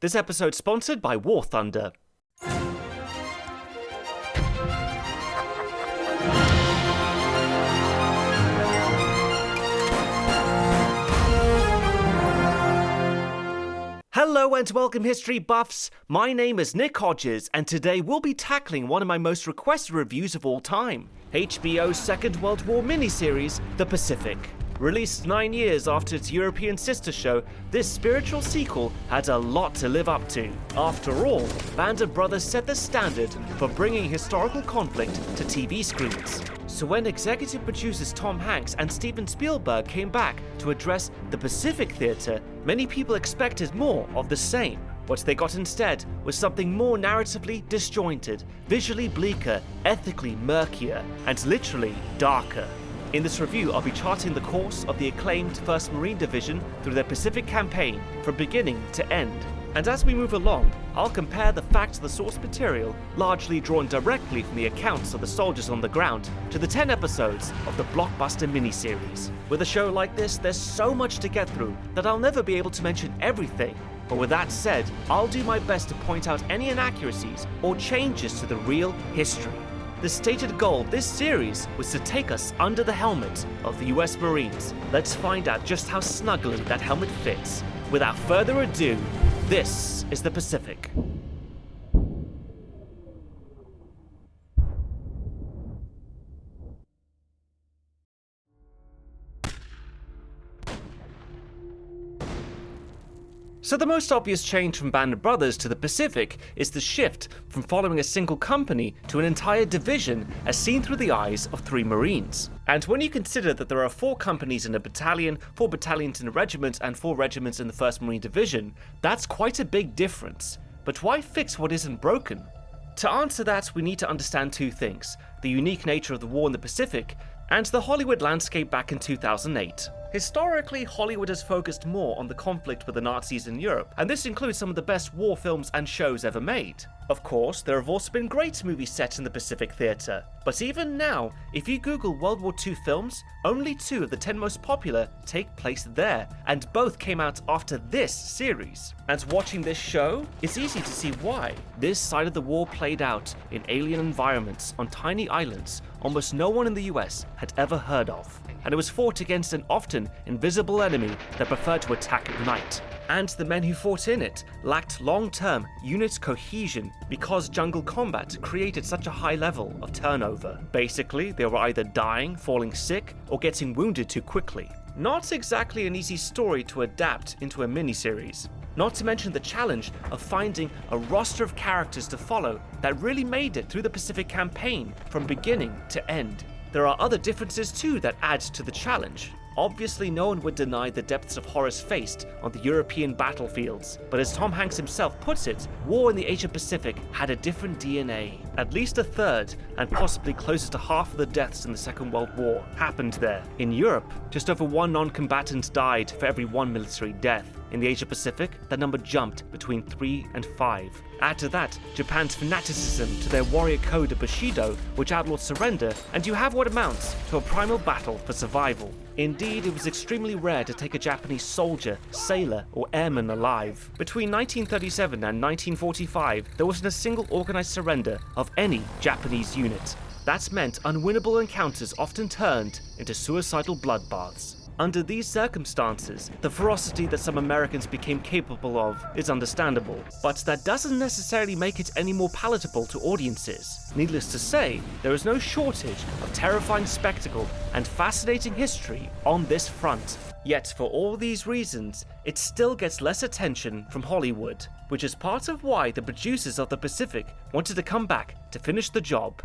This episode sponsored by War Thunder. Hello and welcome history buffs, my name is Nick Hodges and today we'll be tackling one of my most requested reviews of all time, HBO's Second World War miniseries, The Pacific. Released 9 years after its European sister show, this spiritual sequel had a lot to live up to. After all, Band of Brothers set the standard for bringing historical conflict to TV screens. So when executive producers Tom Hanks and Steven Spielberg came back to address the Pacific Theater, many people expected more of the same. What they got instead was something more narratively disjointed, visually bleaker, ethically murkier, and literally darker. In this review, I'll be charting the course of the acclaimed 1st Marine Division through their Pacific campaign from beginning to end. And as we move along, I'll compare the facts of the source material, largely drawn directly from the accounts of the soldiers on the ground, to the 10 episodes of the blockbuster miniseries. With a show like this, there's so much to get through that I'll never be able to mention everything. But with that said, I'll do my best to point out any inaccuracies or changes to the real history. The stated goal of this series was to take us under the helmet of the US Marines. Let's find out just how snugly that helmet fits. Without further ado, this is The Pacific. So the most obvious change from Band of Brothers to the Pacific is the shift from following a single company to an entire division as seen through the eyes of 3 Marines. And when you consider that there are 4 companies in a battalion, 4 battalions in a regiment, and 4 regiments in the 1st Marine Division, that's quite a big difference. But why fix what isn't broken? To answer that, we need to understand 2 things: the unique nature of the war in the Pacific, and the Hollywood landscape back in 2008. Historically, Hollywood has focused more on the conflict with the Nazis in Europe, and this includes some of the best war films and shows ever made. Of course, there have also been great movies set in the Pacific Theater, but even now, if you Google World War II films, only 2 of the 10 most popular take place there, and both came out after this series. And watching this show, it's easy to see why. This side of the war played out in alien environments on tiny islands almost no one in the US had ever heard of, and it was fought against an often invisible enemy that preferred to attack at night. And the men who fought in it lacked long-term unit cohesion because jungle combat created such a high level of turnover. Basically, they were either dying, falling sick, or getting wounded too quickly. Not exactly an easy story to adapt into a miniseries. Not to mention the challenge of finding a roster of characters to follow that really made it through the Pacific campaign from beginning to end. There are other differences too that add to the challenge. Obviously, no one would deny the depths of horrors faced on the European battlefields, but as Tom Hanks himself puts it, war in the Asia-Pacific had a different DNA. At least a third, and possibly closer to half of the deaths in the Second World War, happened there. In Europe, just over 1 non-combatant died for every 1 military death. In the Asia-Pacific, that number jumped between 3 and 5. Add to that Japan's fanaticism to their warrior code of Bushido, which outlawed surrender, and you have what amounts to a primal battle for survival. Indeed, it was extremely rare to take a Japanese soldier, sailor, or airman alive. Between 1937 and 1945, there wasn't a single organized surrender of any Japanese unit. That meant unwinnable encounters often turned into suicidal bloodbaths. Under these circumstances, the ferocity that some Americans became capable of is understandable, but that doesn't necessarily make it any more palatable to audiences. Needless to say, there is no shortage of terrifying spectacle and fascinating history on this front. Yet for all these reasons, it still gets less attention from Hollywood, which is part of why the producers of The Pacific wanted to come back to finish the job.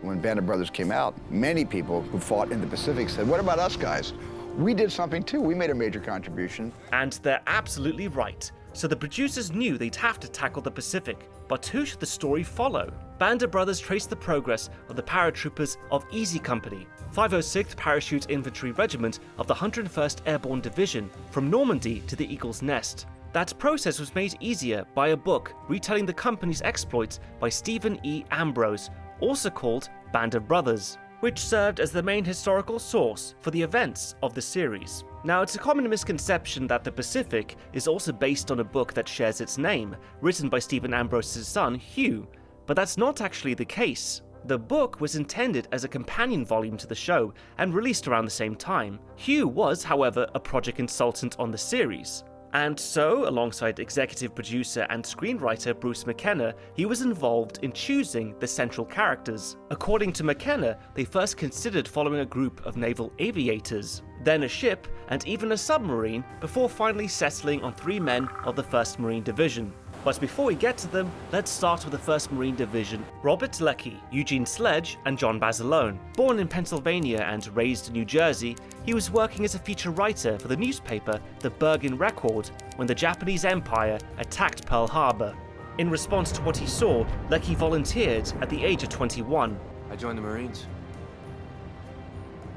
When Band of Brothers came out, many people who fought in the Pacific said, "What about us guys? We did something too, we made a major contribution." And they're absolutely right. So the producers knew they'd have to tackle the Pacific, but who should the story follow? Band of Brothers traced the progress of the paratroopers of Easy Company, 506th Parachute Infantry Regiment of the 101st Airborne Division, from Normandy to the Eagle's Nest. That process was made easier by a book retelling the company's exploits by Stephen E. Ambrose, also called Band of Brothers, which served as the main historical source for the events of the series. Now, it's a common misconception that The Pacific is also based on a book that shares its name, written by Stephen Ambrose's son, Hugh, but that's not actually the case. The book was intended as a companion volume to the show and released around the same time. Hugh was, however, a project consultant on the series. And so, alongside executive producer and screenwriter Bruce McKenna, he was involved in choosing the central characters. According to McKenna, they first considered following a group of naval aviators, then a ship, and even a submarine, before finally settling on 3 men of the 1st Marine Division. But before we get to them, let's start with the 1st Marine Division. Robert Leckie, Eugene Sledge, and John Basilone. Born in Pennsylvania and raised in New Jersey, he was working as a feature writer for the newspaper The Bergen Record when the Japanese Empire attacked Pearl Harbor. In response to what he saw, Leckie volunteered at the age of 21. I joined the Marines.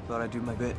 Thought I'd do my bit.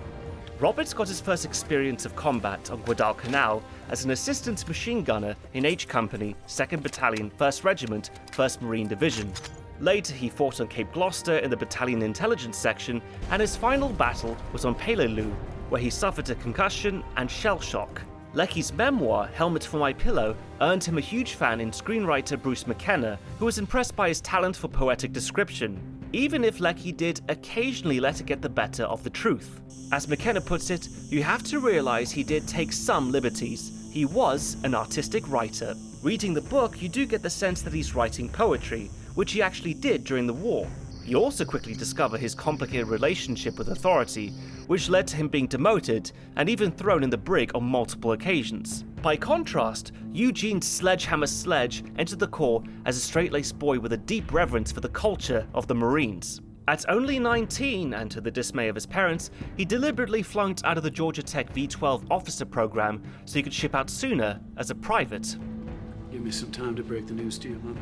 Roberts got his first experience of combat on Guadalcanal as an assistant machine gunner in H Company, 2nd Battalion, 1st Regiment, 1st Marine Division. Later he fought on Cape Gloucester in the battalion intelligence section, and his final battle was on Peleliu, where he suffered a concussion and shell shock. Leckie's memoir, Helmet for My Pillow, earned him a huge fan in screenwriter Bruce McKenna, who was impressed by his talent for poetic description, even if Leckie did occasionally let it get the better of the truth. As McKenna puts it, you have to realize he did take some liberties. He was an artistic writer. Reading the book, you do get the sense that he's writing poetry, which he actually did during the war. You also quickly discover his complicated relationship with authority, which led to him being demoted and even thrown in the brig on multiple occasions. By contrast, Eugene Sledgehammer Sledge entered the Corps as a straight-laced boy with a deep reverence for the culture of the Marines. At only 19, and to the dismay of his parents, he deliberately flunked out of the Georgia Tech V-12 officer program so he could ship out sooner as a private. Give me some time to break the news to you, huh?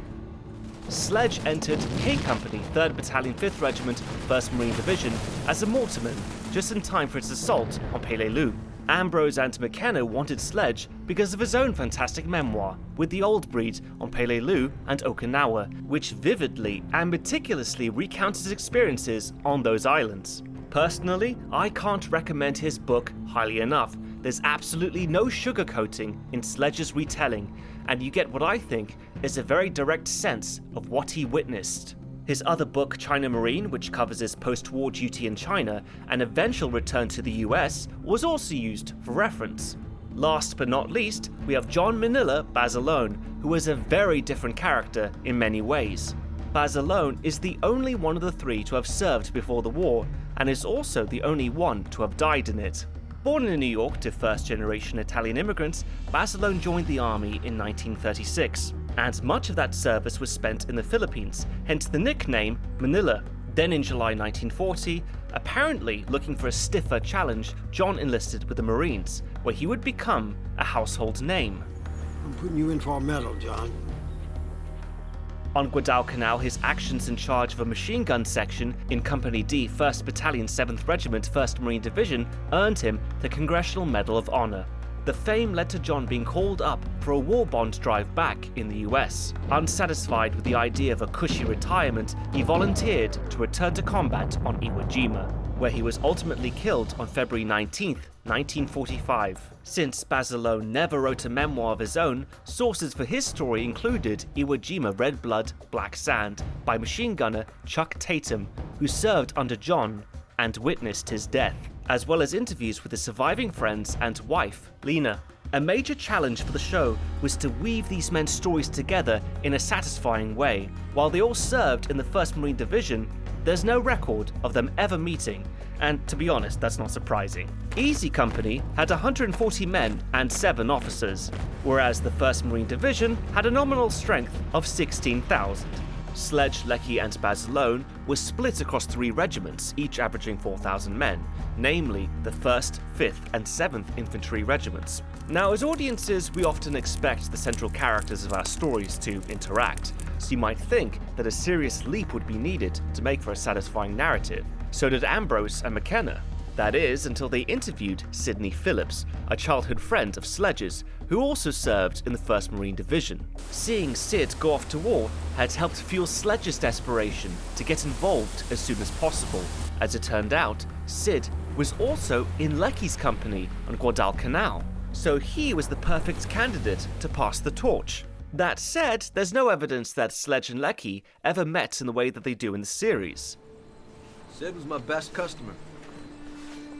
Sledge entered K Company, 3rd Battalion, 5th Regiment, 1st Marine Division as a mortarman, just in time for its assault on Peleliu. Ambrose and McKenna wanted Sledge because of his own fantastic memoir, With the Old Breed on Peleliu and Okinawa, which vividly and meticulously recounts his experiences on those islands. Personally, I can't recommend his book highly enough. There's absolutely no sugarcoating in Sledge's retelling, and you get what I think is a very direct sense of what he witnessed. His other book, China Marine, which covers his post-war duty in China and eventual return to the US, was also used for reference. Last but not least, we have John Manila Basilone, who is a very different character in many ways. Basilone is the only one of the 3 to have served before the war, and is also the only one to have died in it. Born in New York to first-generation Italian immigrants, Basilone joined the army in 1936, and much of that service was spent in the Philippines, hence the nickname Manila. Then in July 1940, apparently looking for a stiffer challenge, John enlisted with the Marines, where he would become a household name. I'm putting you in for a medal, John. On Guadalcanal, his actions in charge of a machine gun section in Company D, 1st Battalion, 7th Regiment, 1st Marine Division earned him the Congressional Medal of Honor. The fame led to John being called up for a war bond drive back in the US. Unsatisfied with the idea of a cushy retirement, he volunteered to return to combat on Iwo Jima, where he was ultimately killed on February 19, 1945. Since Basilone never wrote a memoir of his own, sources for his story included Iwo Jima Red Blood, Black Sand by machine gunner Chuck Tatum, who served under John and witnessed his death, as well as interviews with his surviving friends and wife, Lena. A major challenge for the show was to weave these men's stories together in a satisfying way. While they all served in the 1st Marine Division, there's no record of them ever meeting, and to be honest, that's not surprising. Easy Company had 140 men and 7 officers, whereas the 1st Marine Division had a nominal strength of 16,000. Sledge, Leckie and Basilone were split across 3 regiments, each averaging 4,000 men, namely the 1st, 5th and 7th Infantry Regiments. Now, as audiences, we often expect the central characters of our stories to interact, so you might think that a serious leap would be needed to make for a satisfying narrative. So did Ambrose and McKenna. That is, until they interviewed Sidney Phillips, a childhood friend of Sledge's, who also served in the 1st Marine Division. Seeing Sid go off to war had helped fuel Sledge's desperation to get involved as soon as possible. As it turned out, Sid was also in Lecky's company on Guadalcanal, so he was the perfect candidate to pass the torch. That said, there's no evidence that Sledge and Lecky ever met in the way that they do in the series. Sid was my best customer.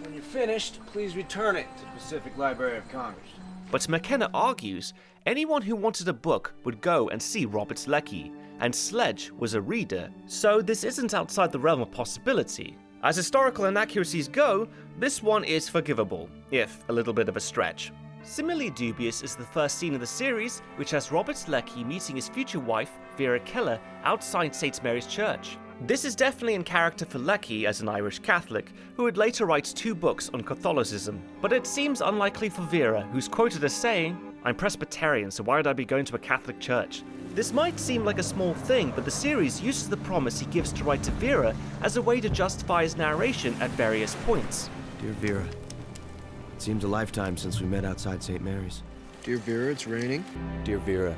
When you're finished, please return it to the Pacific Library of Congress. But McKenna argues anyone who wanted a book would go and see Robert Lecky, and Sledge was a reader, so this isn't outside the realm of possibility. As historical inaccuracies go, this one is forgivable, if a little bit of a stretch. Similarly dubious is the first scene of the series, which has Robert Lecky meeting his future wife, Vera Keller, outside St. Mary's Church. This is definitely in character for Lecky as an Irish Catholic, who would later write 2 books on Catholicism. But it seems unlikely for Vera, who's quoted as saying, "I'm Presbyterian, so why would I be going to a Catholic church?" This might seem like a small thing, but the series uses the promise he gives to write to Vera as a way to justify his narration at various points. Dear Vera, it seems a lifetime since we met outside St. Mary's. Dear Vera, it's raining. Dear Vera.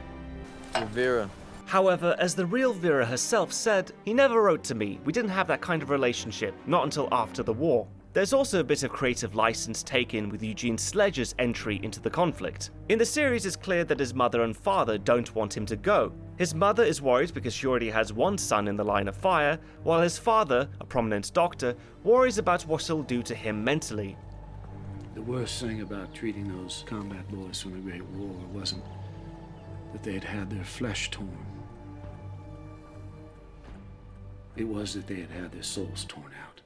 Dear Vera. However, as the real Vera herself said, he never wrote to me. We didn't have that kind of relationship, not until after the war. There's also a bit of creative license taken with Eugene Sledge's entry into the conflict. In the series, it's clear that his mother and father don't want him to go. His mother is worried because she already has one son in the line of fire, while his father, a prominent doctor, worries about what it'll do to him mentally. The worst thing about treating those combat boys from the Great War wasn't that they had had their flesh torn. It was that they had had their souls torn out.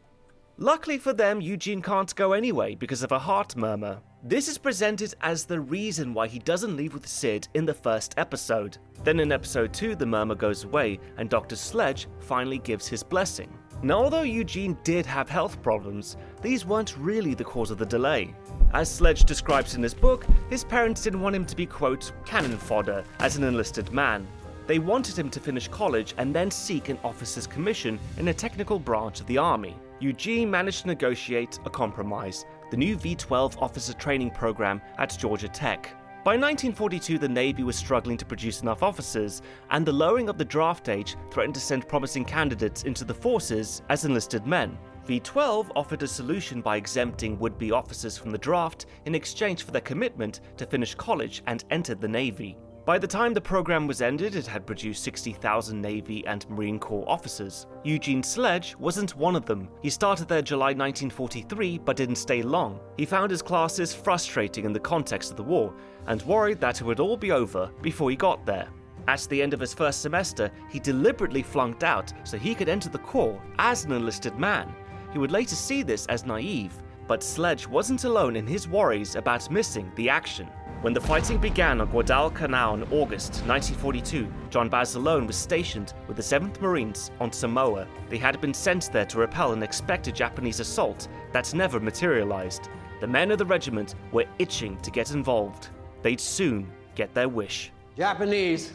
Luckily for them, Eugene can't go anyway because of a heart murmur. This is presented as the reason why he doesn't leave with Sid in the first episode. Then in episode 2, the murmur goes away and Dr. Sledge finally gives his blessing. Now, although Eugene did have health problems, these weren't really the cause of the delay. As Sledge describes in his book, his parents didn't want him to be, quote, cannon fodder as an enlisted man. They wanted him to finish college and then seek an officer's commission in a technical branch of the army. Eugene managed to negotiate a compromise, the new V-12 officer training program at Georgia Tech. By 1942, the Navy was struggling to produce enough officers, and the lowering of the draft age threatened to send promising candidates into the forces as enlisted men. V-12 offered a solution by exempting would-be officers from the draft in exchange for their commitment to finish college and enter the Navy. By the time the program was ended, it had produced 60,000 Navy and Marine Corps officers. Eugene Sledge wasn't one of them. He started there July 1943 but didn't stay long. He found his classes frustrating in the context of the war and worried that it would all be over before he got there. At the end of his first semester, he deliberately flunked out so he could enter the Corps as an enlisted man. He would later see this as naive, but Sledge wasn't alone in his worries about missing the action. When the fighting began on Guadalcanal in August 1942, John Basilone was stationed with the 7th Marines on Samoa. They had been sent there to repel an expected Japanese assault that never materialized. The men of the regiment were itching to get involved. They'd soon get their wish. Japanese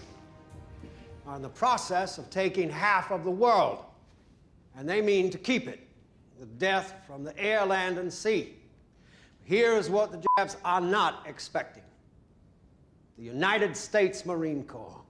are in the process of taking half of the world, and they mean to keep it, with death from the air, land, and sea. Here is what the Japs are not expecting. The United States Marine Corps.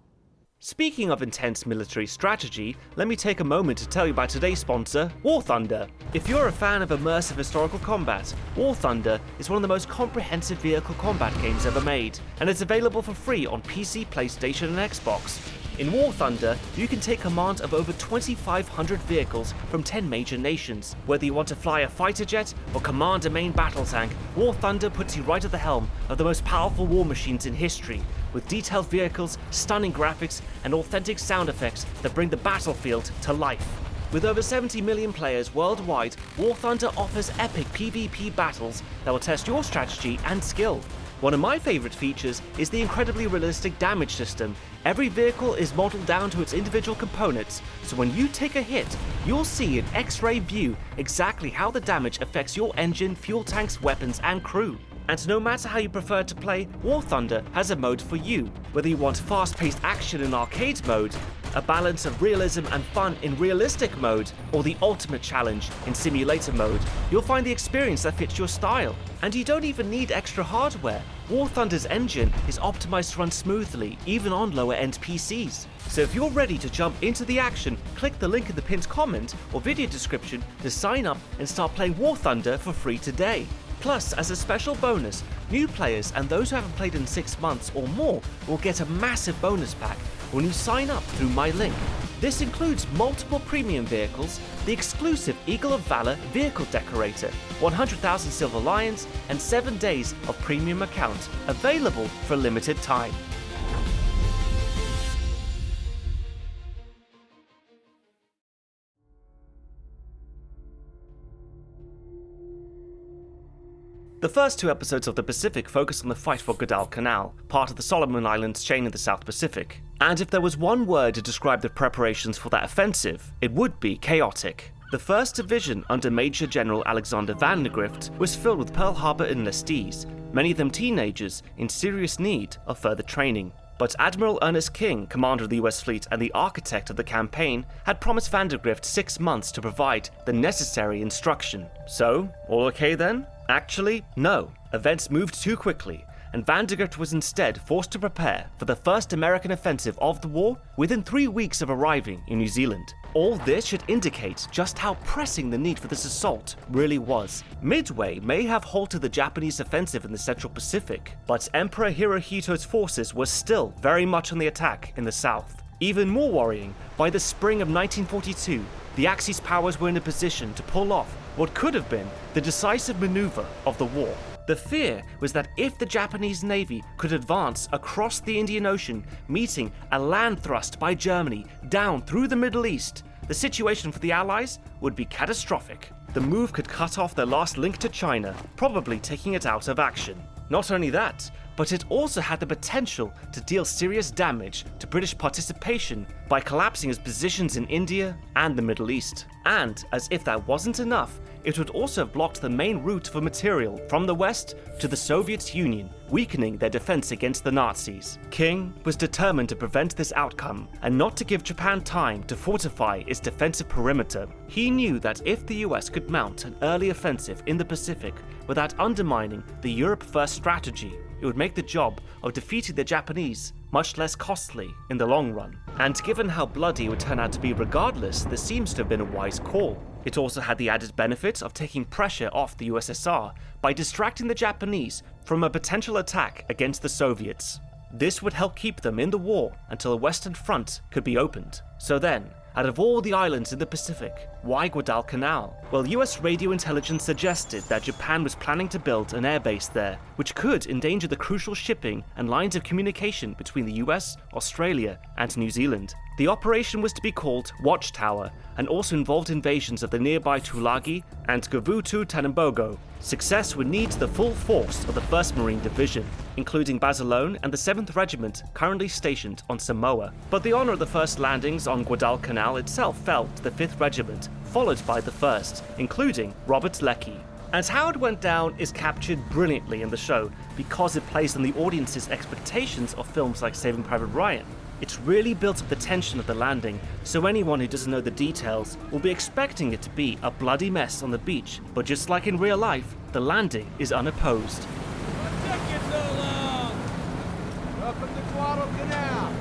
Speaking of intense military strategy, let me take a moment to tell you about today's sponsor, War Thunder. If you're a fan of immersive historical combat, War Thunder is one of the most comprehensive vehicle combat games ever made, and it's available for free on PC, PlayStation, and Xbox. In War Thunder, you can take command of over 2,500 vehicles from 10 major nations. Whether you want to fly a fighter jet or command a main battle tank, War Thunder puts you right at the helm of the most powerful war machines in history, with detailed vehicles, stunning graphics, and authentic sound effects that bring the battlefield to life. With over 70 million players worldwide, War Thunder offers epic PvP battles that will test your strategy and skill. One of my favorite features is the incredibly realistic damage system. Every vehicle is modeled down to its individual components, so when you take a hit, you'll see in X-ray view exactly how the damage affects your engine, fuel tanks, weapons, and crew. And no matter how you prefer to play, War Thunder has a mode for you. Whether you want fast-paced action in arcade mode, a balance of realism and fun in realistic mode, or the ultimate challenge in simulator mode, you'll find the experience that fits your style. And you don't even need extra hardware. War Thunder's engine is optimized to run smoothly, even on lower-end PCs. So if you're ready to jump into the action, click the link in the pinned comment or video description to sign up and start playing War Thunder for free today. Plus, as a special bonus, new players and those who haven't played in 6 months or more will get a massive bonus pack when you sign up through my link. This includes multiple premium vehicles, the exclusive Eagle of Valor vehicle decorator, 100,000 Silver Lions, and 7 days of premium account, available for a limited time. The first 2 episodes of The Pacific focus on the fight for Guadalcanal, part of the Solomon Islands chain in the South Pacific. And if there was one word to describe the preparations for that offensive, it would be chaotic. The 1st Division under Major General Alexander Van der Grift was filled with Pearl Harbor enlistees, many of them teenagers in serious need of further training. But Admiral Ernest King, commander of the US fleet and the architect of the campaign, had promised Van der Grift 6 months to provide the necessary instruction. So, all okay then? Actually, no. Events moved too quickly, and Van der Grift was instead forced to prepare for the first American offensive of the war within 3 weeks of arriving in New Zealand. All this should indicate just how pressing the need for this assault really was. Midway may have halted the Japanese offensive in the Central Pacific, but Emperor Hirohito's forces were still very much on the attack in the south. Even more worrying, by the spring of 1942, the Axis powers were in a position to pull off what could have been the decisive maneuver of the war. The fear was that if the Japanese Navy could advance across the Indian Ocean, meeting a land thrust by Germany down through the Middle East, the situation for the Allies would be catastrophic. The move could cut off their last link to China, probably taking it out of action. Not only that, but it also had the potential to deal serious damage to British participation by collapsing its positions in India and the Middle East. And, as if that wasn't enough, it would also have blocked the main route for material from the West to the Soviet Union, weakening their defense against the Nazis. King was determined to prevent this outcome and not to give Japan time to fortify its defensive perimeter. He knew that if the US could mount an early offensive in the Pacific without undermining the Europe First strategy, it would make the job of defeating the Japanese much less costly in the long run. And given how bloody it would turn out to be regardless, this seems to have been a wise call. It also had the added benefit of taking pressure off the USSR by distracting the Japanese from a potential attack against the Soviets. This would help keep them in the war until a Western front could be opened. So then, out of all the islands in the Pacific, why Guadalcanal? Well, US radio intelligence suggested that Japan was planning to build an airbase there, which could endanger the crucial shipping and lines of communication between the US, Australia, and New Zealand. The operation was to be called Watchtower, and also involved invasions of the nearby Tulagi and Gavutu Tanimbogo. Success would need the full force of the 1st Marine Division, including Basilone and the 7th Regiment currently stationed on Samoa. But the honor of the first landings on Guadalcanal itself fell to the 5th Regiment, followed by the 1st, including Robert Leckie. And how it went down is captured brilliantly in the show because it plays on the audience's expectations of films like Saving Private Ryan. It's really built up the tension of the landing, so anyone who doesn't know the details will be expecting it to be a bloody mess on the beach, but just like in real life, the landing is unopposed. What took you so long? Welcome to Guadalcanal.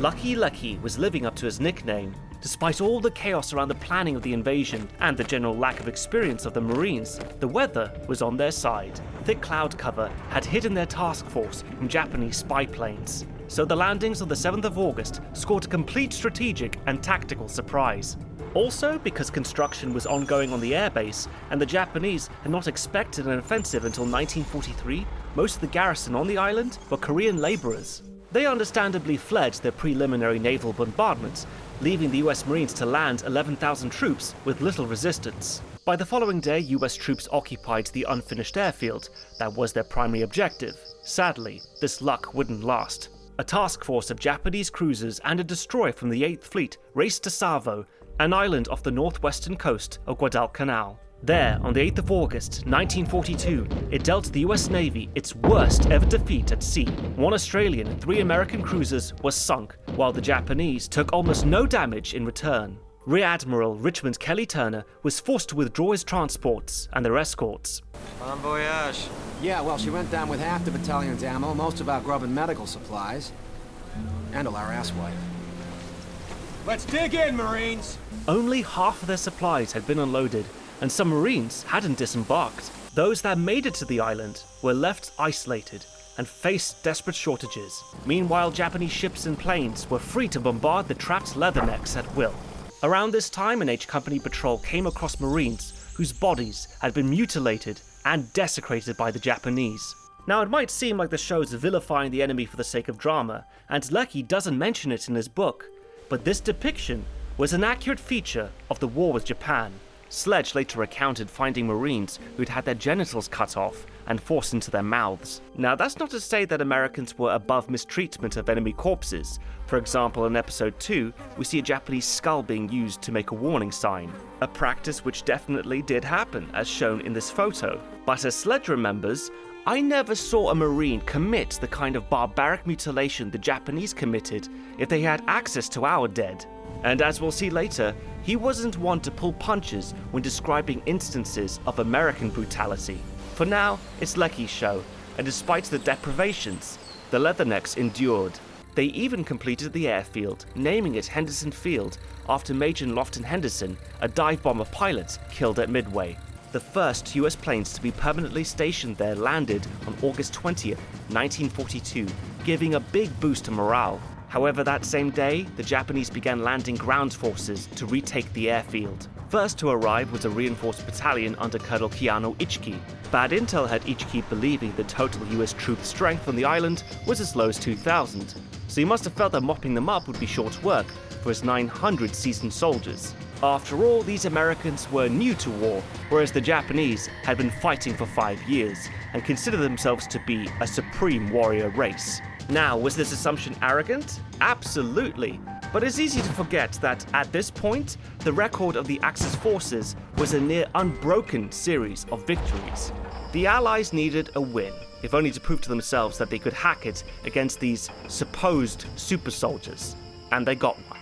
Lucky Leckie was living up to his nickname. Despite all the chaos around the planning of the invasion and the general lack of experience of the Marines, the weather was on their side. Thick cloud cover had hidden their task force from Japanese spy planes. So the landings on the 7th of August scored a complete strategic and tactical surprise. Also, because construction was ongoing on the airbase and the Japanese had not expected an offensive until 1943, most of the garrison on the island were Korean laborers. They understandably fled their preliminary naval bombardments, leaving the US Marines to land 11,000 troops with little resistance. By the following day, US troops occupied the unfinished airfield. That was their primary objective. Sadly, this luck wouldn't last. A task force of Japanese cruisers and a destroyer from the 8th Fleet raced to Savo, an island off the northwestern coast of Guadalcanal. There, on the 8th of August, 1942, it dealt the US Navy its worst ever defeat at sea. 1 Australian and 3 American cruisers were sunk, while the Japanese took almost no damage in return. Rear Admiral Richmond Kelly Turner was forced to withdraw his transports and their escorts. Bon voyage. Yeah, well, she went down with half the battalion's ammo, most of our grub and medical supplies, and all our asswipe. Let's dig in, Marines! Only half of their supplies had been unloaded, and some Marines hadn't disembarked. Those that made it to the island were left isolated and faced desperate shortages. Meanwhile, Japanese ships and planes were free to bombard the trapped leathernecks at will. Around this time, an H Company patrol came across Marines whose bodies had been mutilated and desecrated by the Japanese. Now, it might seem like the show's vilifying the enemy for the sake of drama, and Lecky doesn't mention it in his book, but this depiction was an accurate feature of the war with Japan. Sledge later recounted finding Marines who'd had their genitals cut off and forced into their mouths. Now, that's not to say that Americans were above mistreatment of enemy corpses. For example, in episode 2, we see a Japanese skull being used to make a warning sign, a practice which definitely did happen, as shown in this photo. But as Sledge remembers, I never saw a Marine commit the kind of barbaric mutilation the Japanese committed if they had access to our dead. And as we'll see later, he wasn't one to pull punches when describing instances of American brutality. For now, it's Lecky's show, and despite the deprivations, the Leathernecks endured. They even completed the airfield, naming it Henderson Field after Major Lofton Henderson, a dive bomber pilot killed at Midway. The first US planes to be permanently stationed there landed on August 20th, 1942, giving a big boost to morale. However, that same day, the Japanese began landing ground forces to retake the airfield. First to arrive was a reinforced battalion under Colonel Keanu Ichiki. Bad intel had Ichiki believing the total US troop strength on the island was as low as 2,000, so he must have felt that mopping them up would be short work for his 900 seasoned soldiers. After all, these Americans were new to war, whereas the Japanese had been fighting for 5 years and considered themselves to be a supreme warrior race. Now, was this assumption arrogant? Absolutely. But it's easy to forget that at this point, the record of the Axis forces was a near unbroken series of victories. The Allies needed a win, if only to prove to themselves that they could hack it against these supposed super soldiers. And they got one.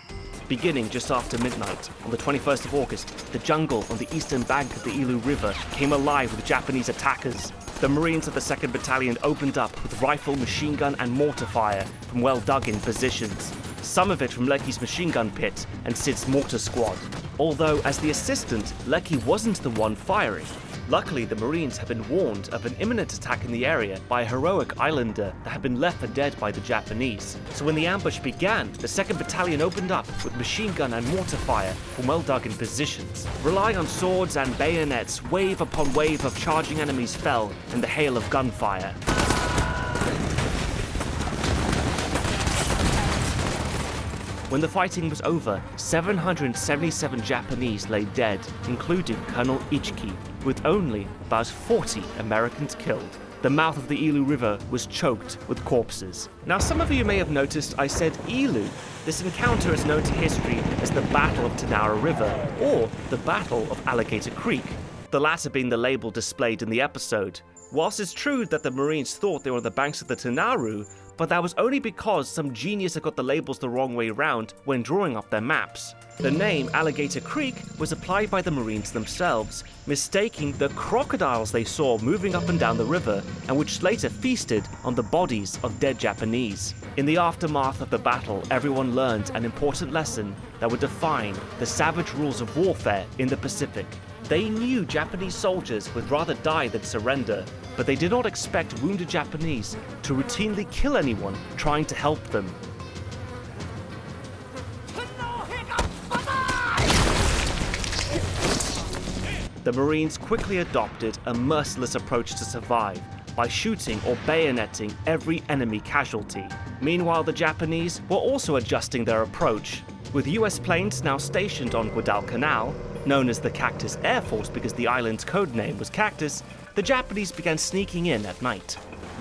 Beginning just after midnight, on the 21st of August, the jungle on the eastern bank of the Ilu River came alive with Japanese attackers. The Marines of the 2nd Battalion opened up with rifle, machine gun and mortar fire from well-dug-in positions. Some of it from Lecky's machine gun pit and Sid's mortar squad. Although, as the assistant, Lecky wasn't the one firing. Luckily, the Marines had been warned of an imminent attack in the area by a heroic islander that had been left for dead by the Japanese. So when the ambush began, the 2nd Battalion opened up with machine gun and mortar fire from well-dug-in positions. Relying on swords and bayonets, wave upon wave of charging enemies fell in the hail of gunfire. When the fighting was over, 777 Japanese lay dead, including Colonel Ichiki, with only about 40 Americans killed. The mouth of the Ilu River was choked with corpses. Now, some of you may have noticed I said Ilu. This encounter is known to history as the Battle of Tanara River, or the Battle of Alligator Creek, the latter being the label displayed in the episode. Whilst it's true that the Marines thought they were on the banks of the Tanaru, but that was only because some genius had got the labels the wrong way round when drawing up their maps. The name Alligator Creek was applied by the Marines themselves, mistaking the crocodiles they saw moving up and down the river, and which later feasted on the bodies of dead Japanese. In the aftermath of the battle, everyone learned an important lesson that would define the savage rules of warfare in the Pacific. They knew Japanese soldiers would rather die than surrender, but they did not expect wounded Japanese to routinely kill anyone trying to help them. The Marines quickly adopted a merciless approach to survive by shooting or bayoneting every enemy casualty. Meanwhile, the Japanese were also adjusting their approach. With US planes now stationed on Guadalcanal, known as the Cactus Air Force because the island's code name was Cactus, the Japanese began sneaking in at night.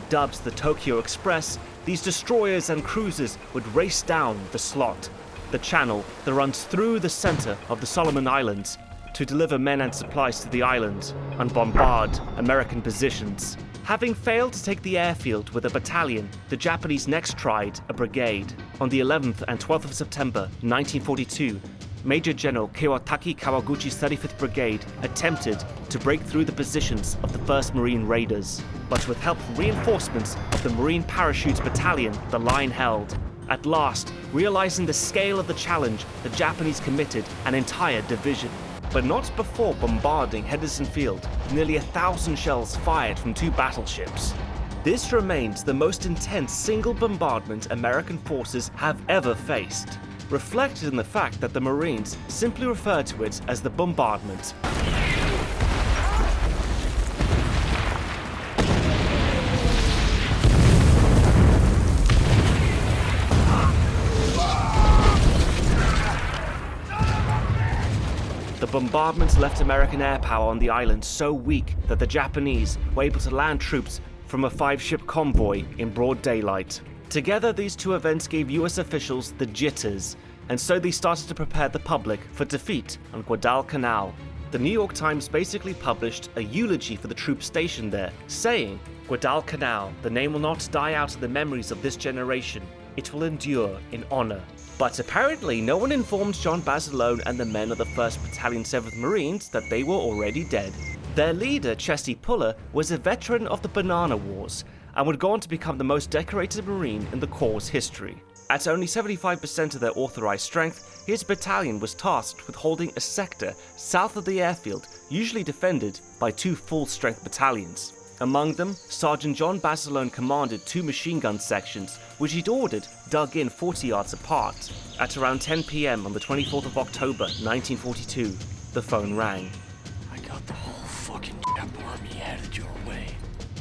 Dubbed the Tokyo Express, these destroyers and cruisers would race down the slot, the channel that runs through the center of the Solomon Islands, to deliver men and supplies to the island and bombard American positions. Having failed to take the airfield with a battalion, the Japanese next tried a brigade. On the 11th and 12th of September 1942, Major General Kawataki Kawaguchi's 35th Brigade attempted to break through the positions of the 1st Marine Raiders, but with help from reinforcements of the Marine Parachutes Battalion, the line held. At last, realizing the scale of the challenge, the Japanese committed an entire division. But not before bombarding Henderson Field, nearly 1,000 shells fired from 2 battleships. This remains the most intense single bombardment American forces have ever faced, reflected in the fact that the Marines simply refer to it as the bombardment. The bombardments left American air power on the island so weak that the Japanese were able to land troops from a 5-ship convoy in broad daylight. Together, these 2 events gave US officials the jitters, and so they started to prepare the public for defeat on Guadalcanal. The New York Times basically published a eulogy for the troops stationed there, saying, "Guadalcanal, the name will not die out of the memories of this generation. It will endure in honor." But apparently no one informed John Basilone and the men of the 1st Battalion 7th Marines that they were already dead. Their leader, Chesty Puller, was a veteran of the Banana Wars and would go on to become the most decorated Marine in the Corps' history. At only 75% of their authorized strength, his battalion was tasked with holding a sector south of the airfield, usually defended by 2 full-strength battalions. Among them, Sergeant John Basilone commanded 2 machine gun sections, which he'd ordered dug in 40 yards apart. At around 10 p.m. on the 24th of October, 1942, the phone rang. I got the whole fucking army headed your way.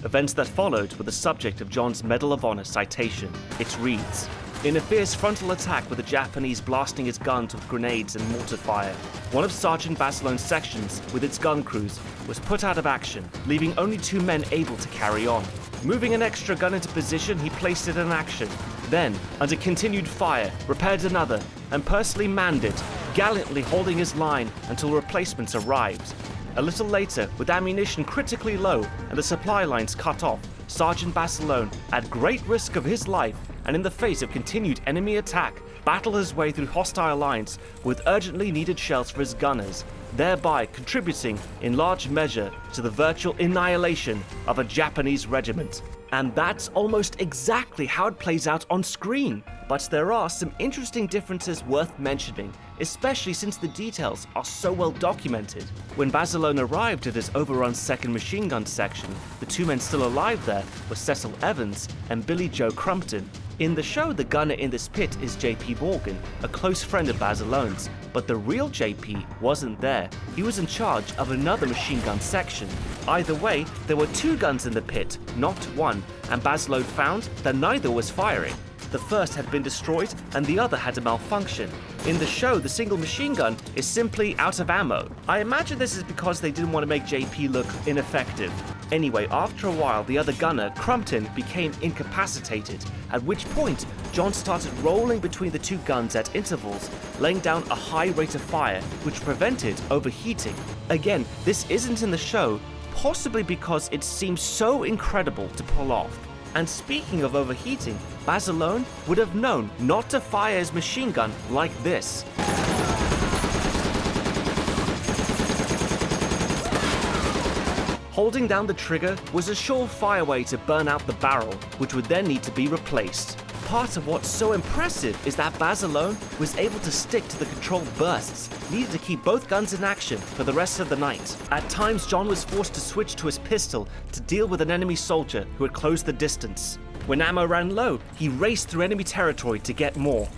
Events that followed were the subject of John's Medal of Honor citation. It reads, "In a fierce frontal attack with the Japanese blasting its guns with grenades and mortar fire, one of Sergeant Basilone's sections, with its gun crews, was put out of action, leaving only 2 men able to carry on. Moving an extra gun into position, he placed it in action. Then, under continued fire, repaired another, and personally manned it, gallantly holding his line until replacements arrived. A little later, with ammunition critically low and the supply lines cut off, Sergeant Basilone, at great risk of his life and in the face of continued enemy attack, battled his way through hostile lines with urgently needed shells for his gunners, thereby contributing in large measure to the virtual annihilation of a Japanese regiment." And that's almost exactly how it plays out on screen. But there are some interesting differences worth mentioning, especially since the details are so well documented. When Basilone arrived at his overrun 2nd machine gun section, the 2 men still alive there were Cecil Evans and Billy Joe Crumpton. In the show, the gunner in this pit is J.P. Morgan, a close friend of Basilone's, but the real J.P. wasn't there. He was in charge of another machine gun section. Either way, there were 2 guns in the pit, not 1, and Basilone found that neither was firing. The first had been destroyed and the other had a malfunction. In the show, the single machine gun is simply out of ammo. I imagine this is because they didn't want to make JP look ineffective. Anyway, after a while, the other gunner, Crumpton, became incapacitated, at which point John started rolling between the 2 guns at intervals, laying down a high rate of fire, which prevented overheating. Again, this isn't in the show, possibly because it seems so incredible to pull off. And speaking of overheating, Basilone would have known not to fire his machine gun like this. Holding down the trigger was a surefire way to burn out the barrel, which would then need to be replaced. Part of what's so impressive is that Basilone was able to stick to the controlled bursts needed to keep both guns in action for the rest of the night. At times, John was forced to switch to his pistol to deal with an enemy soldier who had closed the distance. When ammo ran low, he raced through enemy territory to get more.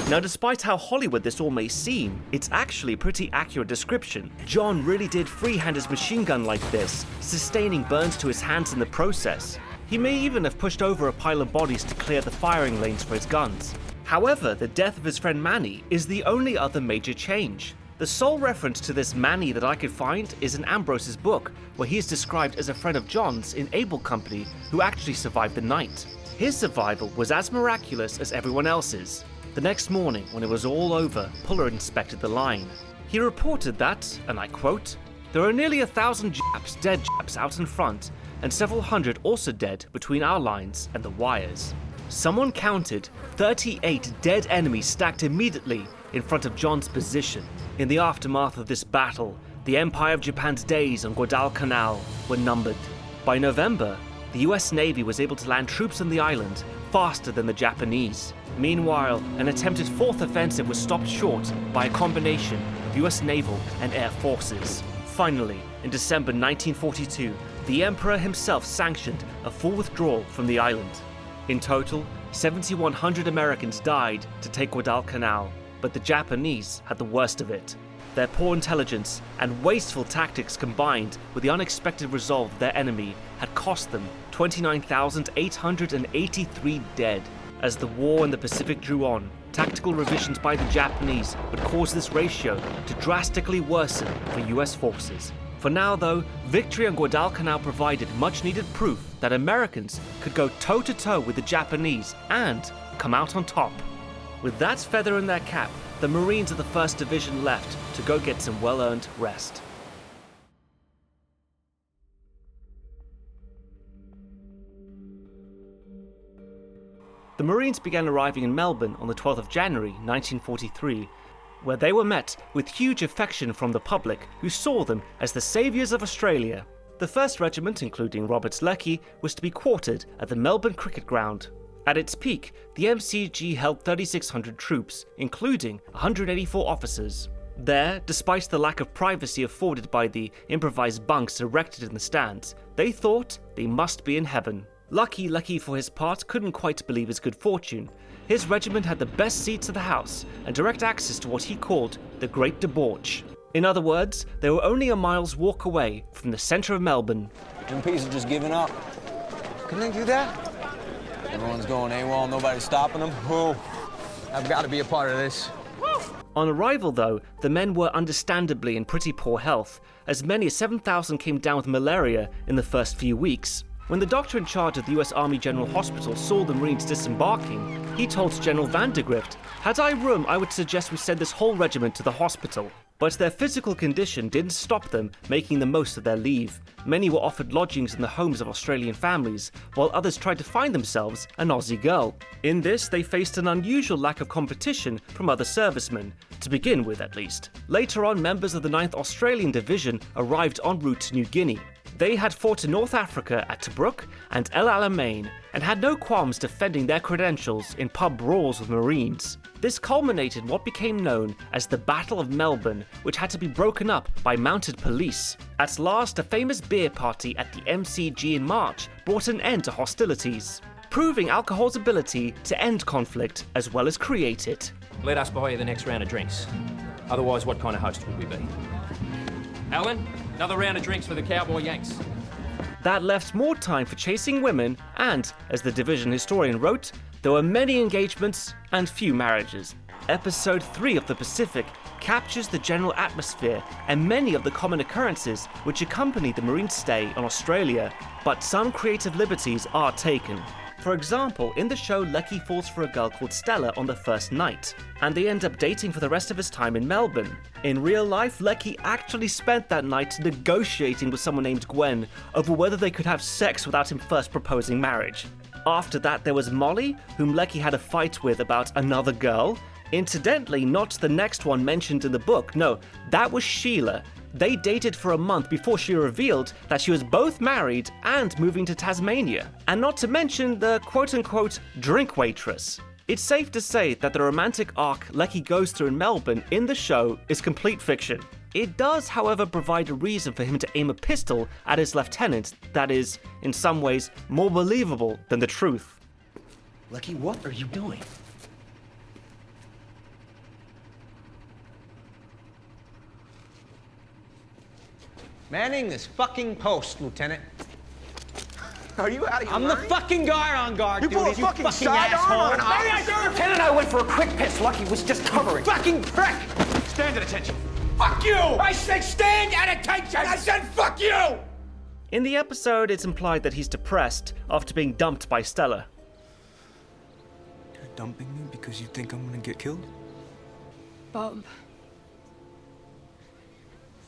Now, despite how Hollywood this all may seem, it's actually a pretty accurate description. John really did freehand his machine gun like this, sustaining burns to his hands in the process. He may even have pushed over a pile of bodies to clear the firing lanes for his guns. However, the death of his friend Manny is the only other major change. The sole reference to this Manny that I could find is in Ambrose's book, where he is described as a friend of John's in Able Company who actually survived the night. His survival was as miraculous as everyone else's. The next morning, when it was all over, Puller inspected the line. He reported that, and I quote, "There are nearly 1,000 Japs, dead Japs out in front, and several hundred also dead between our lines and the wires." Someone counted 38 dead enemies stacked immediately in front of John's position. In the aftermath of this battle, the Empire of Japan's days on Guadalcanal were numbered. By November, the US Navy was able to land troops on the island faster than the Japanese. Meanwhile, an attempted fourth offensive was stopped short by a combination of US naval and air forces. Finally, in December 1942, the Emperor himself sanctioned a full withdrawal from the island. In total, 7,100 Americans died to take Guadalcanal, but the Japanese had the worst of it. Their poor intelligence and wasteful tactics combined with the unexpected resolve of their enemy had cost them 29,883 dead. As the war in the Pacific drew on, tactical revisions by the Japanese would cause this ratio to drastically worsen for US forces. For now though, victory on Guadalcanal provided much needed proof that Americans could go toe-to-toe with the Japanese and come out on top. With that feather in their cap, the Marines of the 1st Division left to go get some well-earned rest. The Marines began arriving in Melbourne on the 12th of January 1943, where they were met with huge affection from the public, who saw them as the saviours of Australia. The 1st Regiment, including Robert Leckie, was to be quartered at the Melbourne Cricket Ground. At its peak, the MCG held 3,600 troops, including 184 officers. There, despite the lack of privacy afforded by the improvised bunks erected in the stands, they thought they must be in heaven. Leckie, for his part, couldn't quite believe his good fortune. His regiment had the best seats of the house and direct access to what he called the Great Debauch. In other words, they were only a mile's walk away from the centre of Melbourne. MPs are just giving up. Can they do that? Everyone's going AWOL, nobody's stopping them. Oh, I've got to be a part of this. On arrival, though, the men were understandably in pretty poor health, as many as 7,000 came down with malaria in the first few weeks. When the doctor in charge of the US Army General Hospital saw the Marines disembarking, he told General Vandergrift, "Had I room, I would suggest we send this whole regiment to the hospital." But their physical condition didn't stop them making the most of their leave. Many were offered lodgings in the homes of Australian families, while others tried to find themselves an Aussie girl. In this, they faced an unusual lack of competition from other servicemen, to begin with at least. Later on, members of the 9th Australian Division arrived en route to New Guinea. They had fought in North Africa at Tobruk and El Alamein, and had no qualms defending their credentials in pub brawls with Marines. This culminated in what became known as the Battle of Melbourne, which had to be broken up by mounted police. At last, a famous beer party at the MCG in March brought an end to hostilities, proving alcohol's ability to end conflict as well as create it. Let us buy you the next round of drinks. Otherwise, what kind of host would we be? Alan, another round of drinks for the Cowboy Yanks. That left more time for chasing women, and, as the division historian wrote, there were many engagements and few marriages. Episode 3 of The Pacific captures the general atmosphere and many of the common occurrences which accompany the Marines' stay on Australia, but some creative liberties are taken. For example, in the show, Leckie falls for a girl called Stella on the first night, and they end up dating for the rest of his time in Melbourne. In real life, Leckie actually spent that night negotiating with someone named Gwen over whether they could have sex without him first proposing marriage. After that, there was Molly, whom Leckie had a fight with about another girl. Incidentally, not the next one mentioned in the book, no, that was Sheila. They dated for a month before she revealed that she was both married and moving to Tasmania. And not to mention the quote-unquote drink waitress. It's safe to say that the romantic arc Leckie goes through in Melbourne in the show is complete fiction. It does, however, provide a reason for him to aim a pistol at his lieutenant that is, in some ways, more believable than the truth. Leckie, what are you doing? Manning this fucking post, Lieutenant. Are you out of your I'm mind? the fucking guy on guard, You dude. pull a fucking sidearm asshole. on an officer? Lieutenant, I went for a quick piss. Lucky was just covering. Fucking prick! Stand at attention. Fuck you! I said stand at attention! I said fuck you! In the episode, it's implied that he's depressed after being dumped by Stella. You're dumping me because you think I'm gonna get killed? Bob,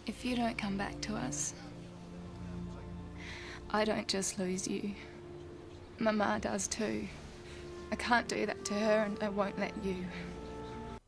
if you don't come back to us, I don't just lose you. Mama does too. I can't do that to her, and I won't let you.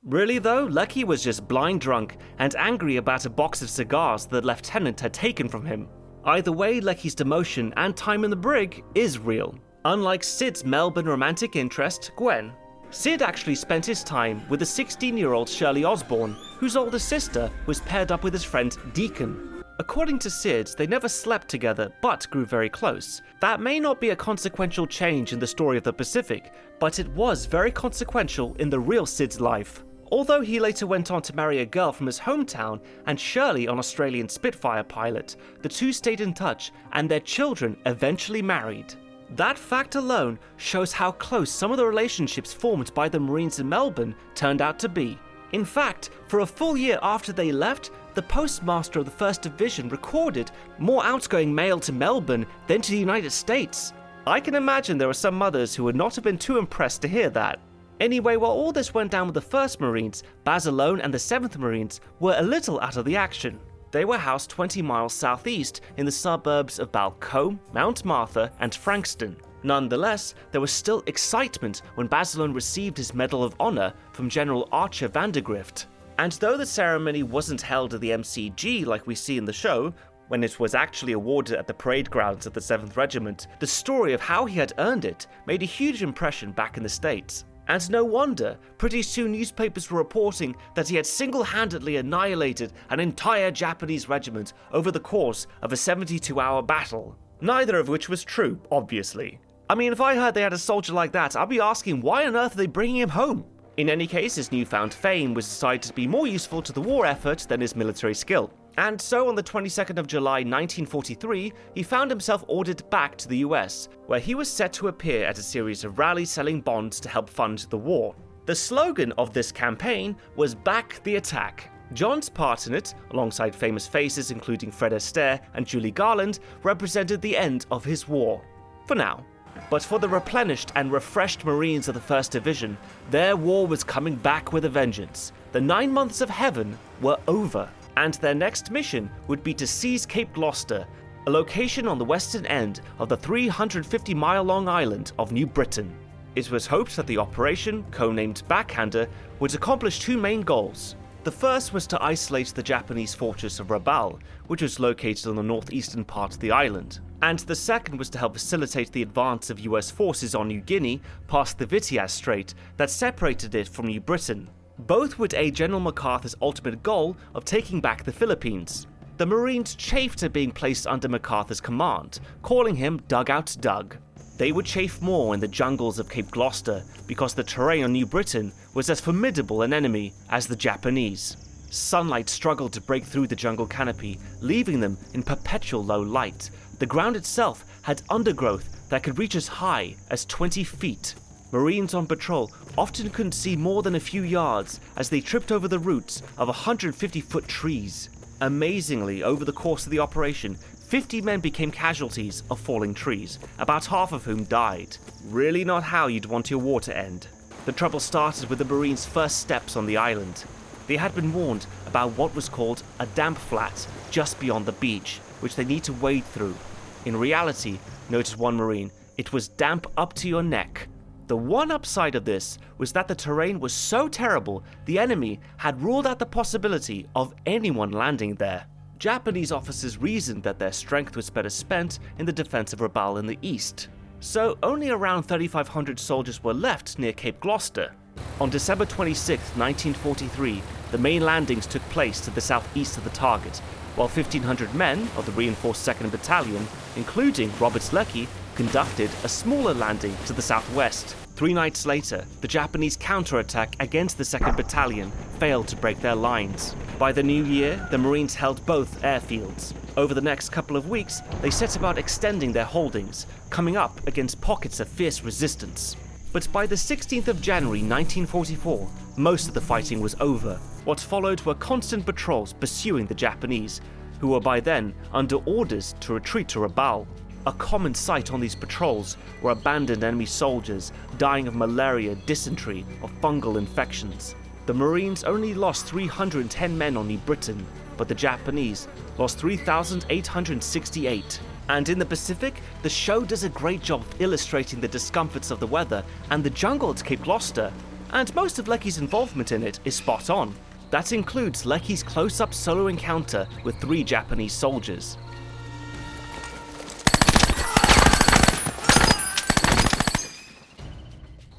Really though, Lucky was just blind drunk and angry about a box of cigars the lieutenant had taken from him. Either way, Lucky's demotion and time in the brig is real. Unlike Sid's Melbourne romantic interest, Gwen. Sid actually spent his time with a 16-year-old Shirley Osborne, whose older sister was paired up with his friend Deacon. According to Sid, they never slept together, but grew very close. That may not be a consequential change in the story of the Pacific, but it was very consequential in the real Sid's life. Although he later went on to marry a girl from his hometown and Shirley an Australian Spitfire pilot, the two stayed in touch and their children eventually married. That fact alone shows how close some of the relationships formed by the Marines in Melbourne turned out to be. In fact, for a full year after they left, the postmaster of the 1st Division recorded more outgoing mail to Melbourne than to the United States. I can imagine there are some mothers who would not have been too impressed to hear that. Anyway, while all this went down with the 1st Marines, Baz alone and the 7th Marines were a little out of the action. They were housed 20 miles southeast in the suburbs of Balcombe, Mount Martha, and Frankston. Nonetheless, there was still excitement when Baz alone received his Medal of Honor from General Archer Vandergrift. And though the ceremony wasn't held at the MCG like we see in the show, when it was actually awarded at the parade grounds of the 7th Regiment, the story of how he had earned it made a huge impression back in the States. And no wonder, pretty soon newspapers were reporting that he had single-handedly annihilated an entire Japanese regiment over the course of a 72-hour battle. Neither of which was true, obviously. I mean, if I heard they had a soldier like that, I'd be asking why on earth are they bringing him home? In any case, his newfound fame was decided to be more useful to the war effort than his military skill. And so on the 22nd of July 1943, he found himself ordered back to the US, where he was set to appear at a series of rallies selling bonds to help fund the war. The slogan of this campaign was "Back the Attack." John's part in it, alongside famous faces including Fred Astaire and Julie Garland, represented the end of his war. For now. But for the replenished and refreshed Marines of the 1st Division, their war was coming back with a vengeance. The 9 months of heaven were over. And their next mission would be to seize Cape Gloucester, a location on the western end of the 350-mile-long island of New Britain. It was hoped that the operation, codenamed Backhander, would accomplish two main goals. The first was to isolate the Japanese fortress of Rabaul, which was located on the northeastern part of the island. And the second was to help facilitate the advance of US forces on New Guinea past the Vitiaz Strait that separated it from New Britain. Both would aid General MacArthur's ultimate goal of taking back the Philippines. The Marines chafed at being placed under MacArthur's command, calling him Dugout Doug. They would chafe more in the jungles of Cape Gloucester because the terrain on New Britain was as formidable an enemy as the Japanese. Sunlight struggled to break through the jungle canopy, leaving them in perpetual low light. The ground itself had undergrowth that could reach as high as 20 feet. Marines on patrol often couldn't see more than a few yards as they tripped over the roots of 150-foot trees. Amazingly, over the course of the operation, 50 men became casualties of falling trees, about half of whom died. Really not how you'd want your war to end. The trouble started with the Marines' first steps on the island. They had been warned about what was called a damp flat just beyond the beach, which they need to wade through. In reality, noted one Marine, it was damp up to your neck. The one upside of this was that the terrain was so terrible, the enemy had ruled out the possibility of anyone landing there. Japanese officers reasoned that their strength was better spent in the defense of Rabaul in the east. So only around 3,500 soldiers were left near Cape Gloucester. On December 26, 1943, the main landings took place to the southeast of the target, while 1,500 men of the reinforced 2nd Battalion, including Roberts Leckie, conducted a smaller landing to the southwest. 3 nights later, the Japanese counterattack against the 2nd Battalion failed to break their lines. By the new year, the Marines held both airfields. Over the next couple of weeks, they set about extending their holdings, coming up against pockets of fierce resistance. But by the 16th of January 1944, most of the fighting was over. What followed were constant patrols pursuing the Japanese, who were by then under orders to retreat to Rabaul. A common sight on these patrols were abandoned enemy soldiers dying of malaria, dysentery, or fungal infections. The Marines only lost 310 men on New Britain, but the Japanese lost 3,868. And in the Pacific, the show does a great job of illustrating the discomforts of the weather and the jungle at Cape Gloucester, and most of Lecky's involvement in it is spot on. That includes Lecky's close-up solo encounter with 3 Japanese soldiers.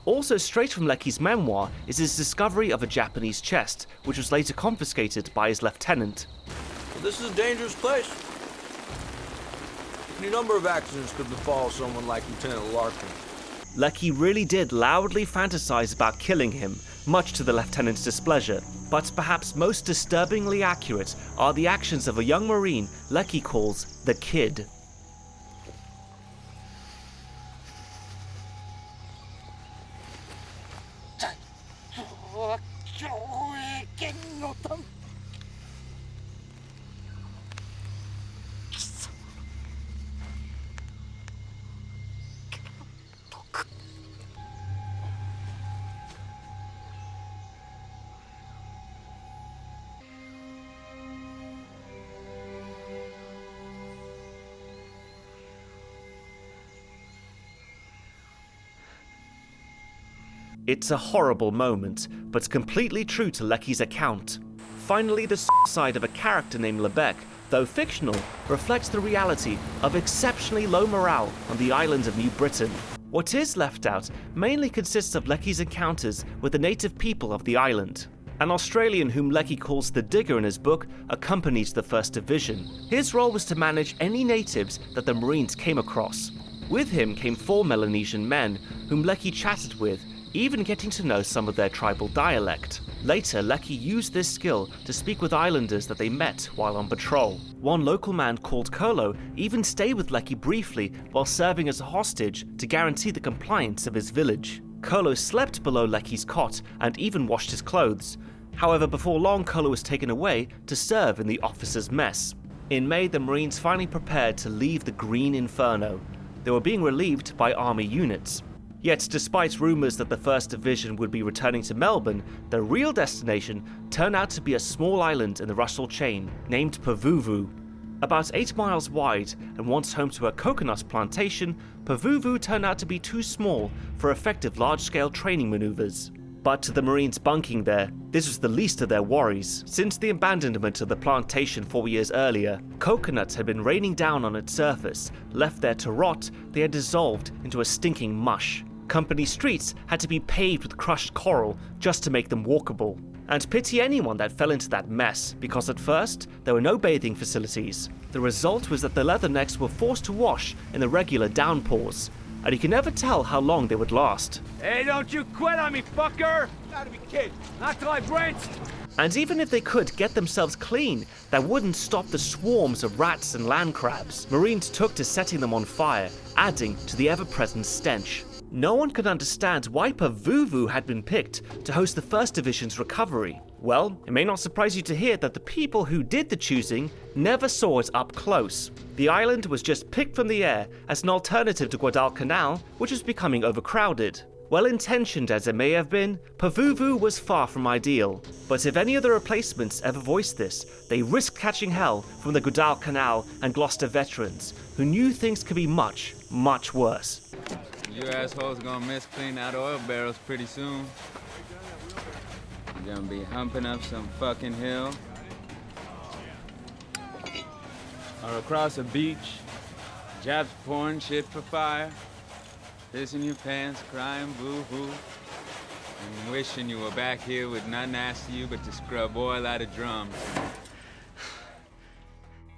Also straight from Lecky's memoir is his discovery of a Japanese chest, which was later confiscated by his lieutenant. This is a dangerous place. Any number of accidents could befall someone like Lieutenant Larkin. Lecky really did loudly fantasize about killing him, much to the lieutenant's displeasure. But perhaps most disturbingly accurate are the actions of a young Marine Lecky calls the Kid. It's a horrible moment, but completely true to Lecky's account. Finally, the side of a character named Lebec, though fictional, reflects the reality of exceptionally low morale on the island of New Britain. What is left out mainly consists of Lecky's encounters with the native people of the island. An Australian whom Lecky calls the Digger in his book accompanies the 1st Division. His role was to manage any natives that the Marines came across. With him came 4 Melanesian men, whom Lecky chatted with, even getting to know some of their tribal dialect. Later, Lecky used this skill to speak with islanders that they met while on patrol. One local man called Kolo even stayed with Lecky briefly while serving as a hostage to guarantee the compliance of his village. Kolo slept below Lecky's cot and even washed his clothes. However, before long, Kolo was taken away to serve in the officers' mess. In May, the Marines finally prepared to leave the Green Inferno. They were being relieved by army units. Yet, despite rumours that the 1st Division would be returning to Melbourne, their real destination turned out to be a small island in the Russell Chain named Pavuvu. About 8 miles wide and once home to a coconut plantation, Pavuvu turned out to be too small for effective large-scale training manoeuvres. But to the Marines bunking there, this was the least of their worries. Since the abandonment of the plantation 4 years earlier, coconuts had been raining down on its surface. Left there to rot, they had dissolved into a stinking mush. Company streets had to be paved with crushed coral just to make them walkable. And pity anyone that fell into that mess, because at first, there were no bathing facilities. The result was that the leathernecks were forced to wash in the regular downpours, and you can never tell how long they would last. Hey, don't you quit on me, fucker! Gotta be kidding. Not till I rinsed. And even if they could get themselves clean, that wouldn't stop the swarms of rats and land crabs Marines took to setting them on fire, adding to the ever-present stench. No one could understand why Pavuvu had been picked to host the 1st Division's recovery. Well, it may not surprise you to hear that the people who did the choosing never saw it up close. The island was just picked from the air as an alternative to Guadalcanal, which was becoming overcrowded. Well-intentioned as it may have been, Pavuvu was far from ideal. But if any of the replacements ever voiced this, they risked catching hell from the Guadalcanal and Gloucester veterans, who knew things could be much, much worse. You assholes gonna miss cleaning out oil barrels pretty soon. You're gonna be humping up some fucking hill. Or across a beach, Japs pouring shit for fire. Pissing your pants, crying boo-hoo. And wishing you were back here with nothing asked of you but to scrub oil out of drums.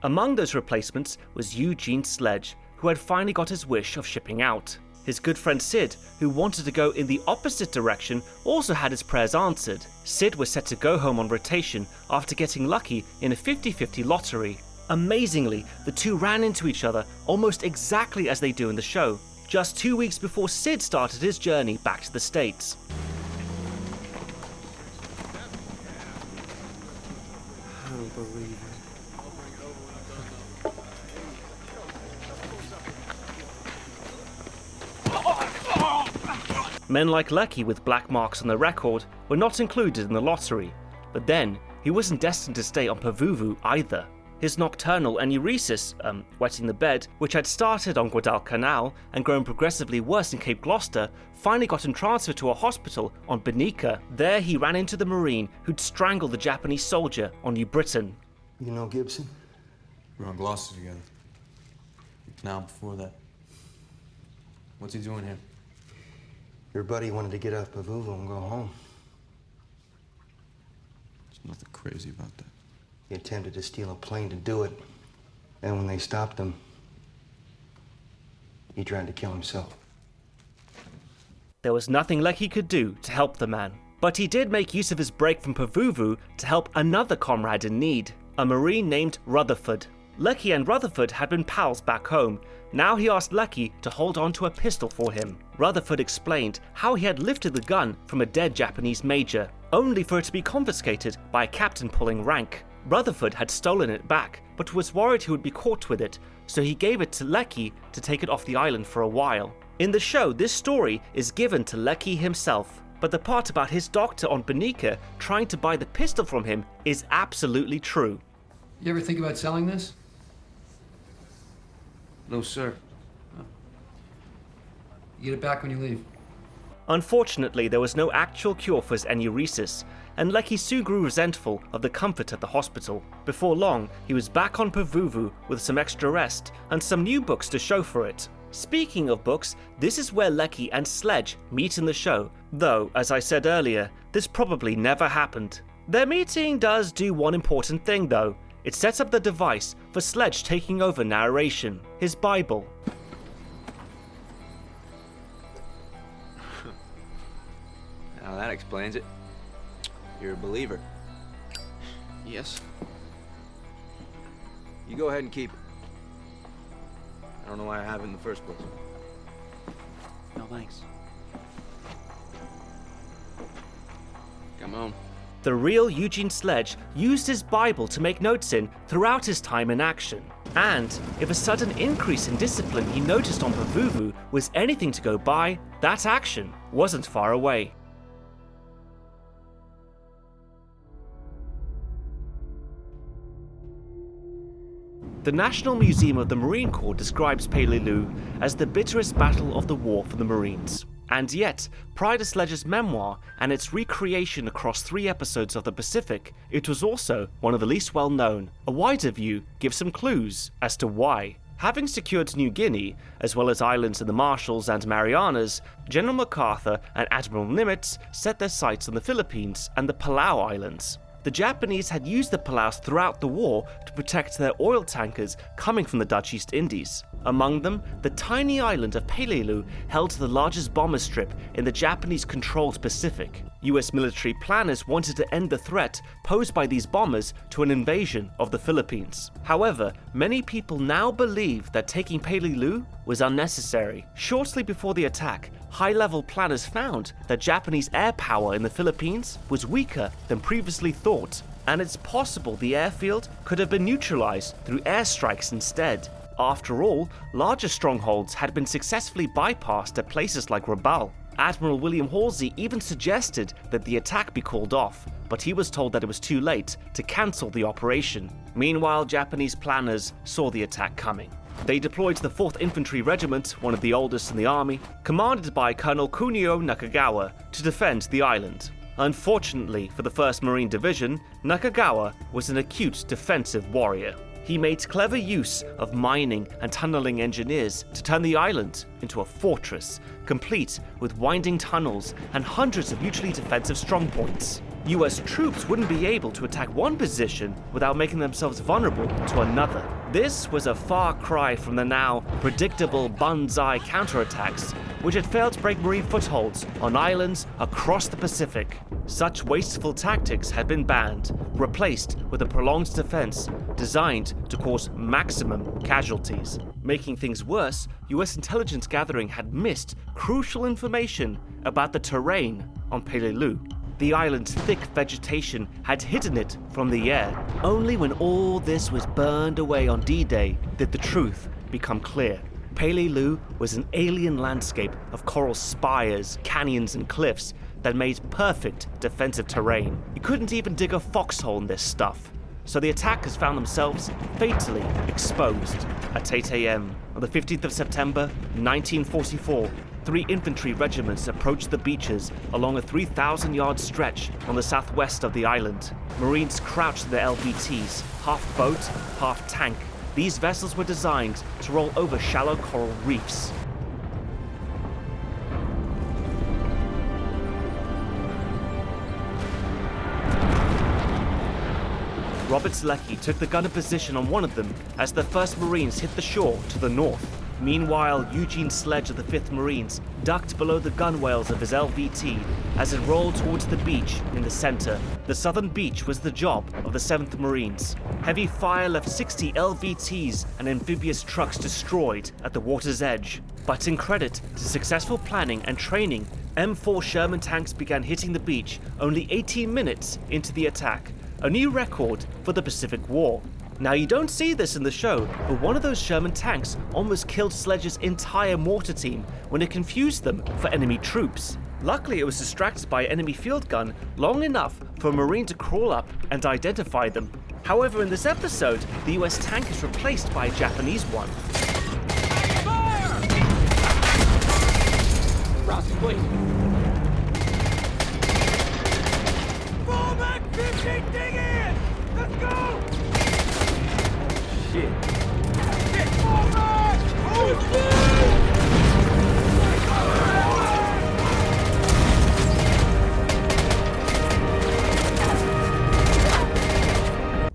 Among those replacements was Eugene Sledge, who had finally got his wish of shipping out. His good friend Sid, who wanted to go in the opposite direction, also had his prayers answered. Sid was set to go home on rotation after getting lucky in a 50-50 lottery. Amazingly, the two ran into each other almost exactly as they do in the show. just 2 weeks before Sid started his journey back to the States. I don't believe it. Men like Lecky with black marks on their record were not included in the lottery, but then he wasn't destined to stay on Pavuvu either. His nocturnal enuresis, wetting the bed, which had started on Guadalcanal and grown progressively worse in Cape Gloucester, finally got him transferred to a hospital on Bonica. There he ran into the Marine who'd strangled the Japanese soldier on New Britain. You know Gibson? We were on Gloucester together. Now, before that. What's he doing here? Your buddy wanted to get off Pavuvu and go home. There's nothing crazy about that. He attempted to steal a plane to do it. And when they stopped him, he tried to kill himself. There was nothing Lecky could do to help the man, but he did make use of his break from Pavuvu to help another comrade in need, a Marine named Rutherford. Lecky and Rutherford had been pals back home. Now he asked Lecky to hold on to a pistol for him. Rutherford explained how he had lifted the gun from a dead Japanese major, only for it to be confiscated by a captain pulling rank. Rutherford had stolen it back, but was worried he would be caught with it, so he gave it to Lecky to take it off the island for a while. In the show, this story is given to Lecky himself, but the part about his doctor on Bonica trying to buy the pistol from him is absolutely true. You ever think about selling this? No, sir. You get it back when you leave. Unfortunately, there was no actual cure for his enuresis, and Lecky soon grew resentful of the comfort at the hospital. Before long, he was back on Pavuvu with some extra rest and some new books to show for it. Speaking of books, this is where Lecky and Sledge meet in the show, though, as I said earlier, this probably never happened. Their meeting does do one important thing though. It sets up the device for Sledge taking over narration, his Bible. Now that explains it. You're a believer. Yes. You go ahead and keep it. I don't know why I have it in the first place. No thanks. Come on. The real Eugene Sledge used his Bible to make notes in throughout his time in action. And if a sudden increase in discipline he noticed on Pavuvu was anything to go by, that action wasn't far away. The National Museum of the Marine Corps describes Peleliu as the bitterest battle of the war for the Marines. And yet, prior to Sledge's memoir and its recreation across 3 episodes of The Pacific, it was also one of the least well known. A wider view gives some clues as to why. Having secured New Guinea, as well as islands in the Marshalls and Marianas, General MacArthur and Admiral Nimitz set their sights on the Philippines and the Palau Islands. The Japanese had used the Palaus throughout the war to protect their oil tankers coming from the Dutch East Indies. Among them, the tiny island of Peleliu held the largest bomber strip in the Japanese-controlled Pacific. US military planners wanted to end the threat posed by these bombers to an invasion of the Philippines. However, many people now believe that taking Peleliu was unnecessary. Shortly before the attack, high-level planners found that Japanese air power in the Philippines was weaker than previously thought, and it's possible the airfield could have been neutralized through airstrikes instead. After all, larger strongholds had been successfully bypassed at places like Rabaul. Admiral William Halsey even suggested that the attack be called off, but he was told that it was too late to cancel the operation. Meanwhile, Japanese planners saw the attack coming. They deployed the 4th Infantry Regiment, one of the oldest in the army, commanded by Colonel Kunio Nakagawa, to defend the island. Unfortunately for the 1st Marine Division, Nakagawa was an acute defensive warrior. He made clever use of mining and tunneling engineers to turn the island into a fortress, complete with winding tunnels and hundreds of mutually defensive strongpoints. US troops wouldn't be able to attack one position without making themselves vulnerable to another. This was a far cry from the now predictable banzai counterattacks, which had failed to break Marine footholds on islands across the Pacific. Such wasteful tactics had been banned, replaced with a prolonged defense designed to cause maximum casualties. Making things worse, US intelligence gathering had missed crucial information about the terrain on Playable. The island's thick vegetation had hidden it from the air. Only when all this was burned away on D-Day did the truth become clear. Playable was an alien landscape of coral spires, canyons, and cliffs that made perfect defensive terrain. You couldn't even dig a foxhole in this stuff. So the attackers found themselves fatally exposed. At 8 a.m. on the 15th of September, 1944, 3 infantry regiments approached the beaches along a 3,000-yard stretch on the southwest of the island. Marines crouched in their LVTs, half boat, half tank. These vessels were designed to roll over shallow coral reefs. Robert Zlecki took the gunner position on one of them as the 1st Marines hit the shore to the north. Meanwhile, Eugene Sledge of the 5th Marines ducked below the gunwales of his LVT as it rolled towards the beach in the center. The southern beach was the job of the 7th Marines. Heavy fire left 60 LVTs and amphibious trucks destroyed at the water's edge. But in credit to successful planning and training, M4 Sherman tanks began hitting the beach only 18 minutes into the attack, a new record for the Pacific War. Now, you don't see this in the show, but one of those Sherman tanks almost killed Sledge's entire mortar team when it confused them for enemy troops. Luckily, it was distracted by an enemy field gun long enough for a Marine to crawl up and identify them. However, in this episode, the US tank is replaced by a Japanese one. Fire! Ross, please. Fall back 50, dig in! Let's go! Shit. Get forward! Oh,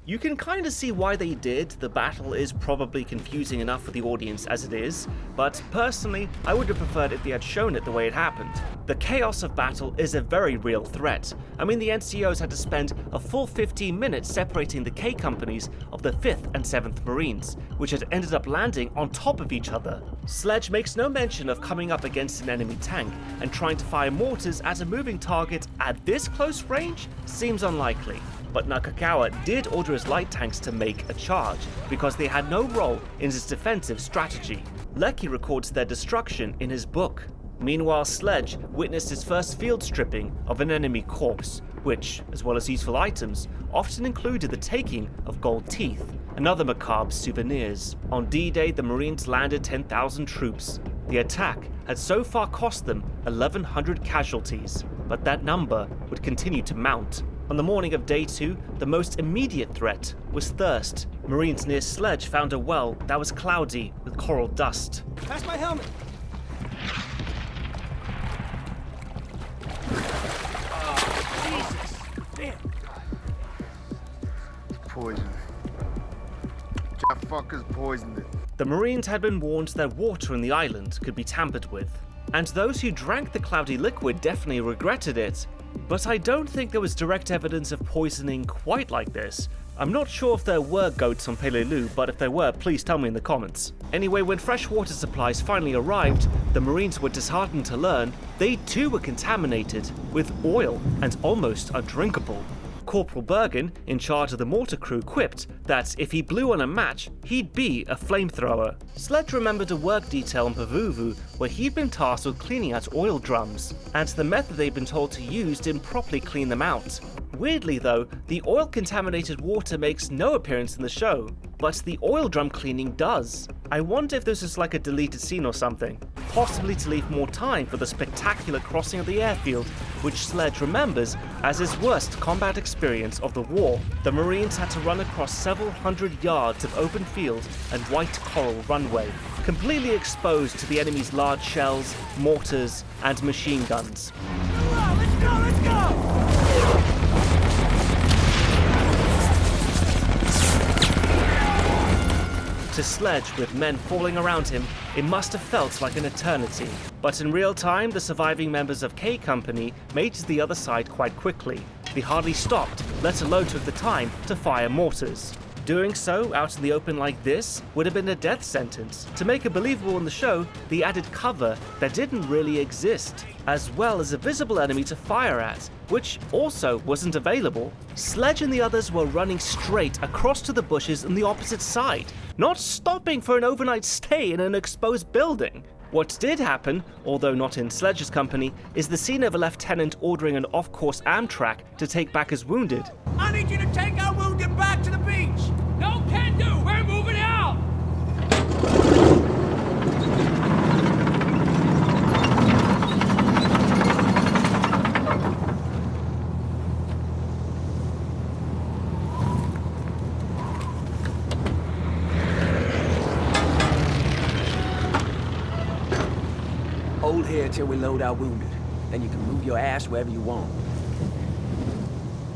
You can kind of see why they did. The battle is probably confusing enough for the audience as it is, but personally, I would have preferred if they had shown it the way it happened. The chaos of battle is a very real threat. I mean, the NCOs had to spend a full 15 minutes separating the K companies of the 5th and 7th Marines, which had ended up landing on top of each other. Sledge makes no mention of coming up against an enemy tank, and trying to fire mortars at a moving target at this close range seems unlikely. But Nakagawa did order his light tanks to make a charge, because they had no role in his defensive strategy. Leckie records their destruction in his book. Meanwhile, Sledge witnessed his first field stripping of an enemy corpse, which, as well as useful items, often included the taking of gold teeth and other macabre souvenirs. On D-Day, the Marines landed 10,000 troops. The attack had so far cost them 1,100 casualties, but that number would continue to mount. On the morning of Day 2, the most immediate threat was thirst. Marines near Sledge found a well that was cloudy with coral dust. Pass my helmet! Jesus! Damn! Poison. That fucker's poisoned it. The Marines had been warned that water in the island could be tampered with, and those who drank the cloudy liquid definitely regretted it. But I don't think there was direct evidence of poisoning quite like this. I'm not sure if there were goats on Playable, but if there were, please tell me in the comments. Anyway, when fresh water supplies finally arrived, the Marines were disheartened to learn they too were contaminated with oil and almost undrinkable. Corporal Bergen, in charge of the mortar crew, quipped that if he blew on a match, he'd be a flamethrower. Sledge remembered a work detail on Pavuvu where he'd been tasked with cleaning out oil drums, and the method they'd been told to use didn't properly clean them out. Weirdly though, the oil-contaminated water makes no appearance in the show, but the oil drum cleaning does. I wonder if this is like a deleted scene or something, possibly to leave more time for the spectacular crossing of the airfield, which Sledge remembers as his worst combat experience of the war. The Marines had to run across several hundred yards of open field and white coral runway, completely exposed to the enemy's large shells, mortars, and machine guns. Let's go! Let's go! To Sledge, with men falling around him, it must have felt like an eternity. But in real time, the surviving members of K Company made it to the other side quite quickly. They hardly stopped, let alone took the time to fire mortars. Doing so out in the open like this would have been a death sentence. To make it believable in the show, they added cover that didn't really exist, as well as a visible enemy to fire at, which also wasn't available. Sledge and the others were running straight across to the bushes on the opposite side, not stopping for an overnight stay in an exposed building. What did happen, although not in Sledge's company, is the scene of a lieutenant ordering an off-course Amtrak to take back his wounded. I need you to take our wounded back to the beach. No can do. We're moving out. Hold here till we load our wounded. Then you can move your ass wherever you want.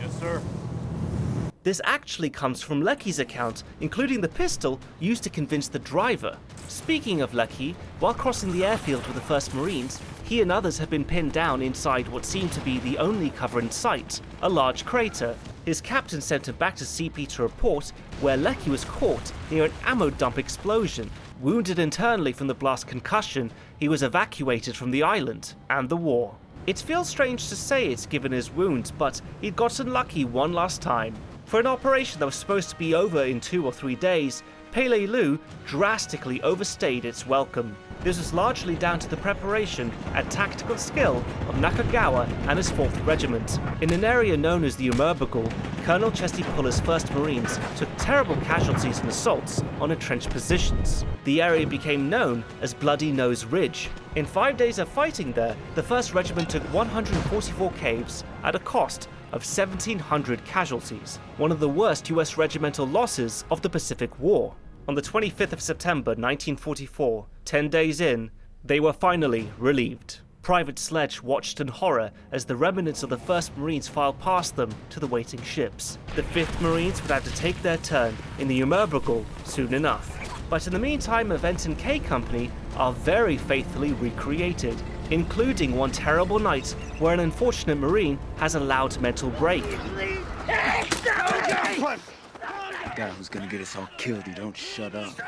Yes, sir. This actually comes from Lecky's account, including the pistol used to convince the driver. Speaking of Lecky, while crossing the airfield with the 1st Marines, he and others had been pinned down inside what seemed to be the only cover in sight, a large crater. His captain sent him back to CP to report, where Lecky was caught near an ammo dump explosion. Wounded internally from the blast concussion, he was evacuated from the island and the war. It feels strange to say it given his wounds, but he'd gotten lucky one last time. For an operation that was supposed to be over in 2 or 3 days, Playable drastically overstayed its welcome. This was largely down to the preparation and tactical skill of Nakagawa and his 4th Regiment. In an area known as the Immerse, Colonel Chesty Puller's 1st Marines took terrible casualties and assaults on entrenched positions. The area became known as Bloody Nose Ridge. In 5 days of fighting there, the 1st Regiment took 144 caves at a cost of 1,700 casualties, one of the worst US regimental losses of the Pacific War. On the 25th of September 1944, 10 days in, they were finally relieved. Private Sledge watched in horror as the remnants of the 1st Marines filed past them to the waiting ships. The 5th Marines would have to take their turn in the Immerse soon enough. But in the meantime, Event and K Company are very faithfully recreated, including one terrible night where an unfortunate Marine has a loud mental break. The guy who's gonna get us all killed, he don't shut up.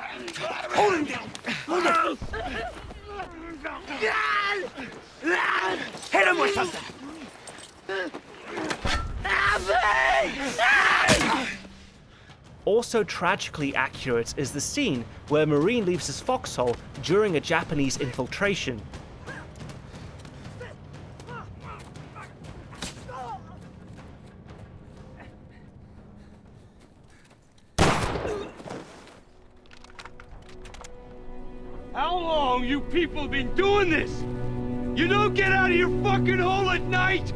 Hold him down. Hold him. Hit him with something. Also tragically accurate is the scene where a Marine leaves his foxhole during a Japanese infiltration. How long you people been doing this? You don't get out of your fucking hole at night?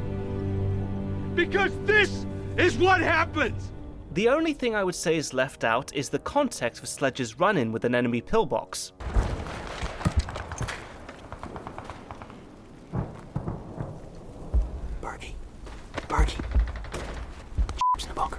Because this is what happens! The only thing I would say is left out is the context for Sledge's run-in with an enemy pillbox. Bergie. In the bunker.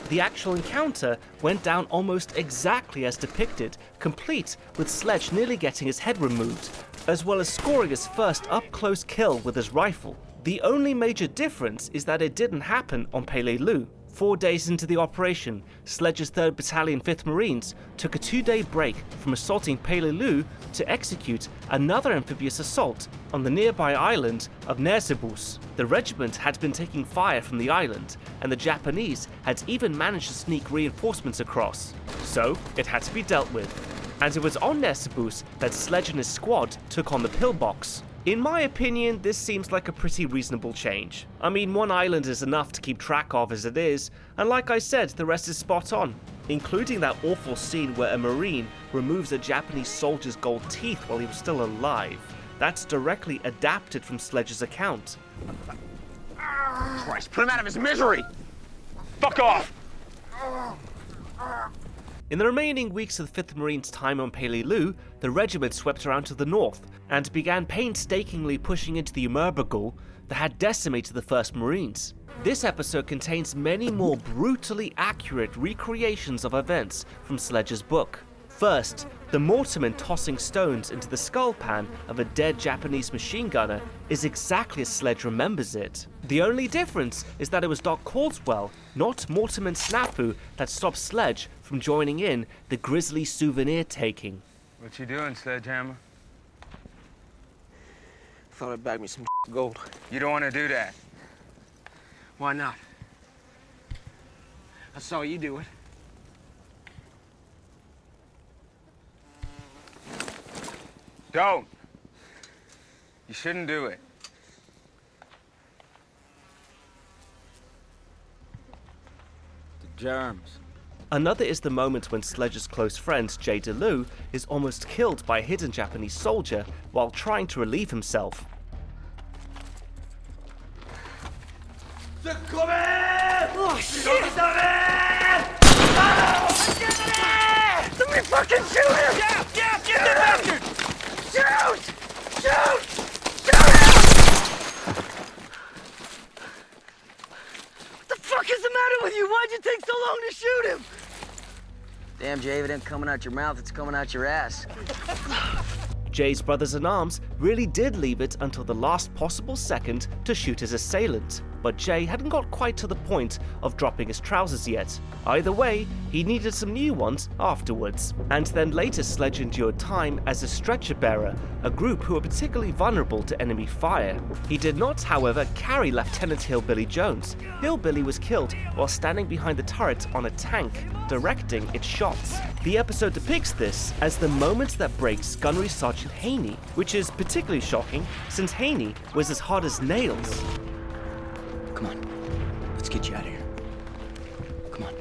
The actual encounter went down almost exactly as depicted, complete with Sledge nearly getting his head removed, as well as scoring his first up-close kill with his rifle. The only major difference is that it didn't happen on Playable. 4 days into the operation, Sledge's 3rd Battalion 5th Marines took a 2-day break from assaulting Playable to execute another amphibious assault on the nearby island of Nersibus. The regiment had been taking fire from the island, and the Japanese had even managed to sneak reinforcements across. So it had to be dealt with. And it was on Nersibus that Sledge and his squad took on the pillbox. In my opinion, this seems like a pretty reasonable change. I mean, one island is enough to keep track of as it is, and like I said, the rest is spot on. Including that awful scene where a Marine removes a Japanese soldier's gold teeth while he was still alive. That's directly adapted from Sledge's account. Christ, put him out of his misery! Fuck off! In the remaining weeks of the 5th Marines' time on Playable, the regiment swept around to the north and began painstakingly pushing into the Immerse that had decimated the 1st Marines. This episode contains many more brutally accurate recreations of events from Sledge's book. First, the mortarman tossing stones into the skull pan of a dead Japanese machine gunner is exactly as Sledge remembers it. The only difference is that it was Doc Caldwell, not Mortimer Snafu, that stopped Sledge from joining in the grisly souvenir taking. What you doing, Sledgehammer? Thought I'd bag me some gold. You don't want to do that. Why not? I saw you do it. Don't. You shouldn't do it. The germs. Another is the moment when Sledge's close friend, Jay DeLue, is almost killed by a hidden Japanese soldier while trying to relieve himself. Oh, shit! Somebody fucking shoot him! Yeah, get the bastard! Shoot! Shoot! Shoot him! What the fuck is the matter with you? Why'd you take so long to shoot him? Damn, Jay, if it ain't coming out your mouth, it's coming out your ass. Jay's brothers-in-arms really did leave it until the last possible second to shoot his assailant, but Jay hadn't got quite to the point of dropping his trousers yet. Either way, he needed some new ones afterwards. And then later Sledge endured time as a stretcher bearer, a group who were particularly vulnerable to enemy fire. He did not, however, carry Lieutenant Hillbilly Jones. Hillbilly was killed while standing behind the turret on a tank, directing its shots. The episode depicts this as the moment that breaks Gunnery Sergeant Haney, which is particularly shocking since Haney was as hard as nails. Come on, let's get you out of here. Come on.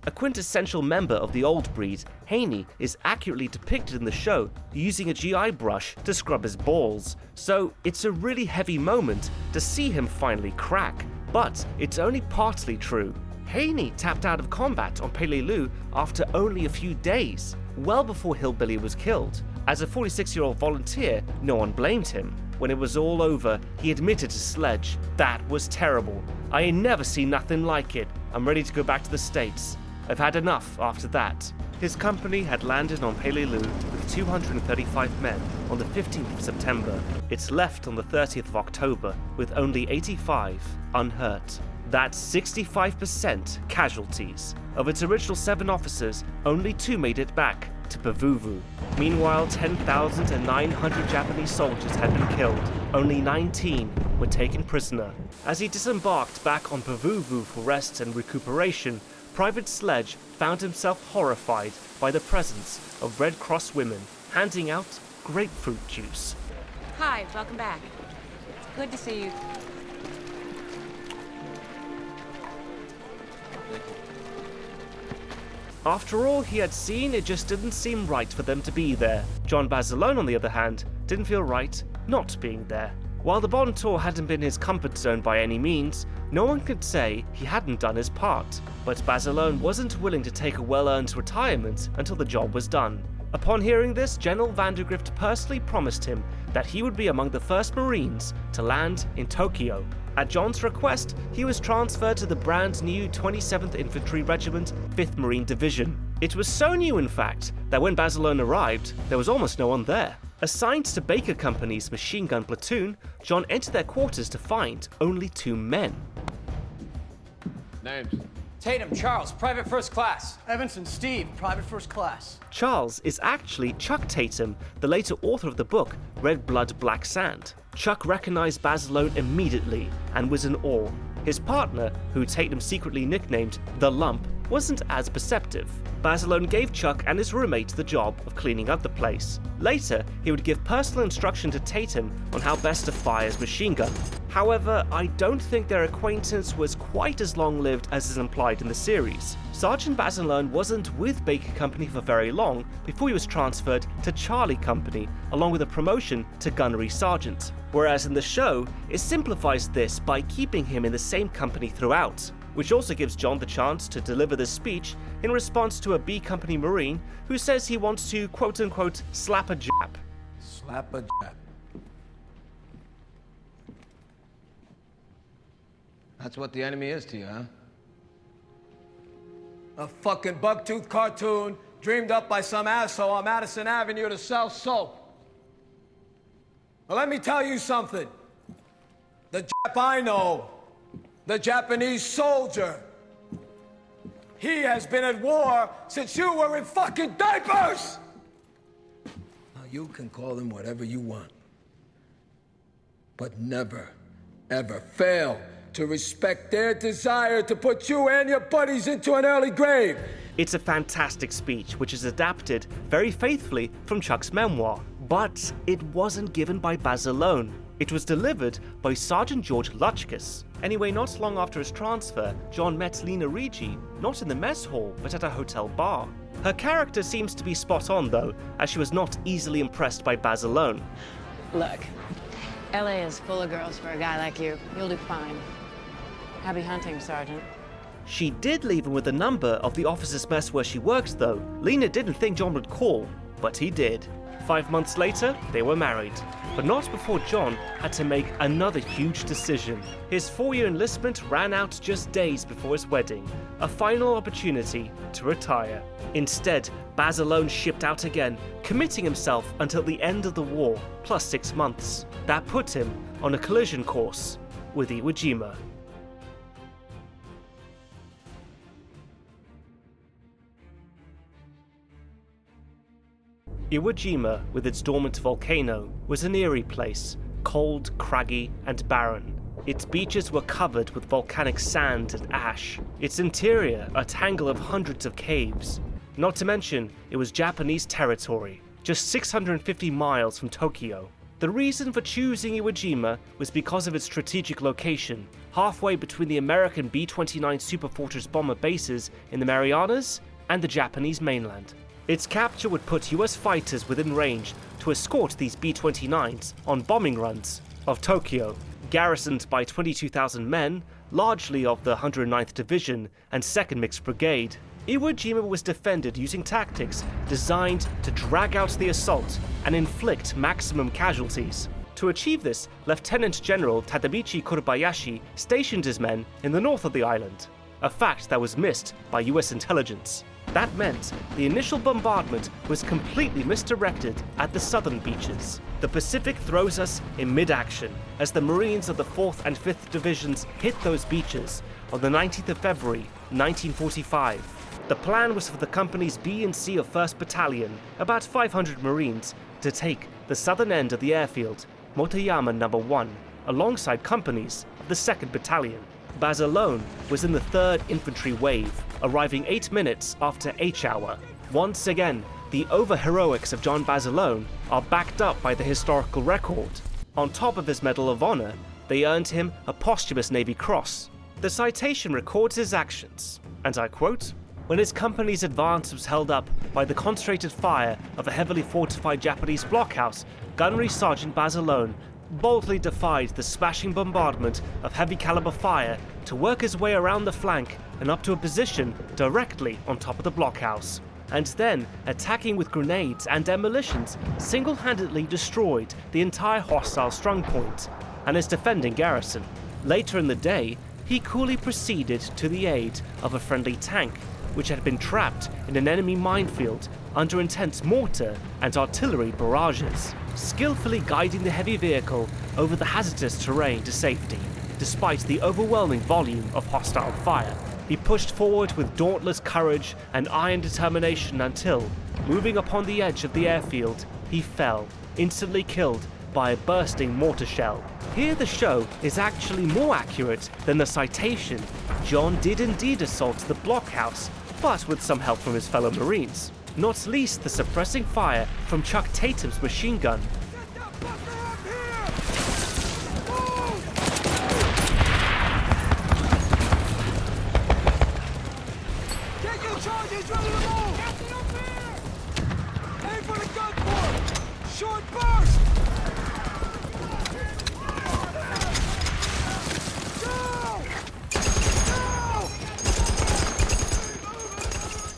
A quintessential member of the old breed, Haney is accurately depicted in the show using a GI brush to scrub his balls, so it's a really heavy moment to see him finally crack. But it's only partly true. Haney tapped out of combat on Peleliu after only a few days, well before Hillbilly was killed. As a 46-year-old volunteer, no one blamed him. When it was all over, he admitted to Sledge, "That was terrible. I ain't never seen nothing like it. I'm ready to go back to the States. I've had enough after that." His company had landed on Peleliu with 235 men on the 15th of September. It's left on the 30th of October with only 85 unhurt. That's 65% casualties. Of its original 7 officers, only 2 made it back to Pavuvu. Meanwhile, 10,900 Japanese soldiers had been killed. Only 19 were taken prisoner. As he disembarked back on Pavuvu for rest and recuperation, Private Sledge found himself horrified by the presence of Red Cross women handing out grapefruit juice. Hi, welcome back. It's good to see you. After all he had seen, it just didn't seem right for them to be there. John Basilone, on the other hand, didn't feel right not being there. While the Bond tour hadn't been his comfort zone by any means, no one could say he hadn't done his part. But Basilone wasn't willing to take a well-earned retirement until the job was done. Upon hearing this, General Vandergrift personally promised him that he would be among the first Marines to land in Tokyo. At John's request, he was transferred to the brand new 27th Infantry Regiment, 5th Marine Division. It was so new, in fact, that when Basilone arrived, there was almost no one there. Assigned to Baker Company's machine gun platoon, John entered their quarters to find only 2 men. Names? Tatum, Charles, Private First Class. Evanson, Steve, Private First Class. Charles is actually Chuck Tatum, the later author of the book Red Blood, Black Sand. Chuck recognized Basilone immediately and was in awe. His partner, who Tatum secretly nicknamed The Lump, wasn't as perceptive. Basilone gave Chuck and his roommate the job of cleaning up the place. Later, he would give personal instruction to Tatum on how best to fire his machine gun. However, I don't think their acquaintance was quite as long-lived as is implied in the series. Sergeant Basilone wasn't with Baker Company for very long before he was transferred to Charlie Company, along with a promotion to Gunnery Sergeant. Whereas in the show, it simplifies this by keeping him in the same company throughout, which also gives John the chance to deliver this speech in response to a B Company Marine who says he wants to quote-unquote slap a Jap. Slap a Jap. That's what the enemy is to you, huh? A fucking buck-tooth cartoon dreamed up by some asshole on Madison Avenue to sell soap. Well, let me tell you something. The Jap I know, the Japanese soldier, he has been at war since you were in fucking diapers! Now, you can call them whatever you want. But never, ever fail to respect their desire to put you and your buddies into an early grave. It's a fantastic speech, which is adapted very faithfully from Chuck's memoir. But it wasn't given by Baz alone. It was delivered by Sergeant George Lutchkis. Anyway, not long after his transfer, John met Lena Ricci, not in the mess hall, but at a hotel bar. Her character seems to be spot on, though, as she was not easily impressed by Baz alone. Look, LA is full of girls for a guy like you. You'll do fine. Happy hunting, Sergeant. She did leave him with a number of the officers' mess where she worked, though. Lena didn't think John would call, but he did. 5 months later, they were married. But not before John had to make another huge decision. His 4-year enlistment ran out just days before his wedding, a final opportunity to retire. Instead, Baz alone shipped out again, committing himself until the end of the war, plus 6 months. That put him on a collision course with Iwo Jima. Iwo Jima, with its dormant volcano, was an eerie place, cold, craggy, and barren. Its beaches were covered with volcanic sand and ash. Its interior a tangle of hundreds of caves. Not to mention, it was Japanese territory, just 650 miles from Tokyo. The reason for choosing Iwo Jima was because of its strategic location, halfway between the American B-29 Superfortress bomber bases in the Marianas and the Japanese mainland. Its capture would put US fighters within range to escort these B-29s on bombing runs of Tokyo. Garrisoned by 22,000 men, largely of the 109th Division and 2nd Mixed Brigade, Iwo Jima was defended using tactics designed to drag out the assault and inflict maximum casualties. To achieve this, Lieutenant General Tadamichi Kurobayashi stationed his men in the north of the island, a fact that was missed by US intelligence. That meant the initial bombardment was completely misdirected at the southern beaches. The Pacific throws us in mid-action as the Marines of the 4th and 5th Divisions hit those beaches on the 19th of February, 1945. The plan was for the companies B and C of 1st Battalion, about 500 Marines, to take the southern end of the airfield, Motoyama No. 1, alongside companies of the 2nd Battalion. Baz alone was in the 3rd Infantry Wave, arriving 8 minutes after H-hour. Once again, the over-heroics of John Baz alone are backed up by the historical record. On top of his Medal of Honor, they earned him a posthumous Navy Cross. The citation records his actions, and I quote, "When his company's advance was held up by the concentrated fire of a heavily fortified Japanese blockhouse, Gunnery Sergeant Baz alone boldly defied the smashing bombardment of heavy caliber fire to work his way around the flank and up to a position directly on top of the blockhouse, and then, attacking with grenades and demolitions, single-handedly destroyed the entire hostile strongpoint and its defending garrison. Later in the day, he coolly proceeded to the aid of a friendly tank, which had been trapped in an enemy minefield under intense mortar and artillery barrages, skillfully guiding the heavy vehicle over the hazardous terrain to safety. Despite the overwhelming volume of hostile fire, he pushed forward with dauntless courage and iron determination until, moving upon the edge of the airfield, he fell, instantly killed by a bursting mortar shell. Here the show is actually more accurate than the citation. John did indeed assault the blockhouse, but with some help from his fellow Marines, not least the suppressing fire from Chuck Tatum's machine gun. Take your charges, ready to move! Captain, up here! Aim for the gun port! Short burst!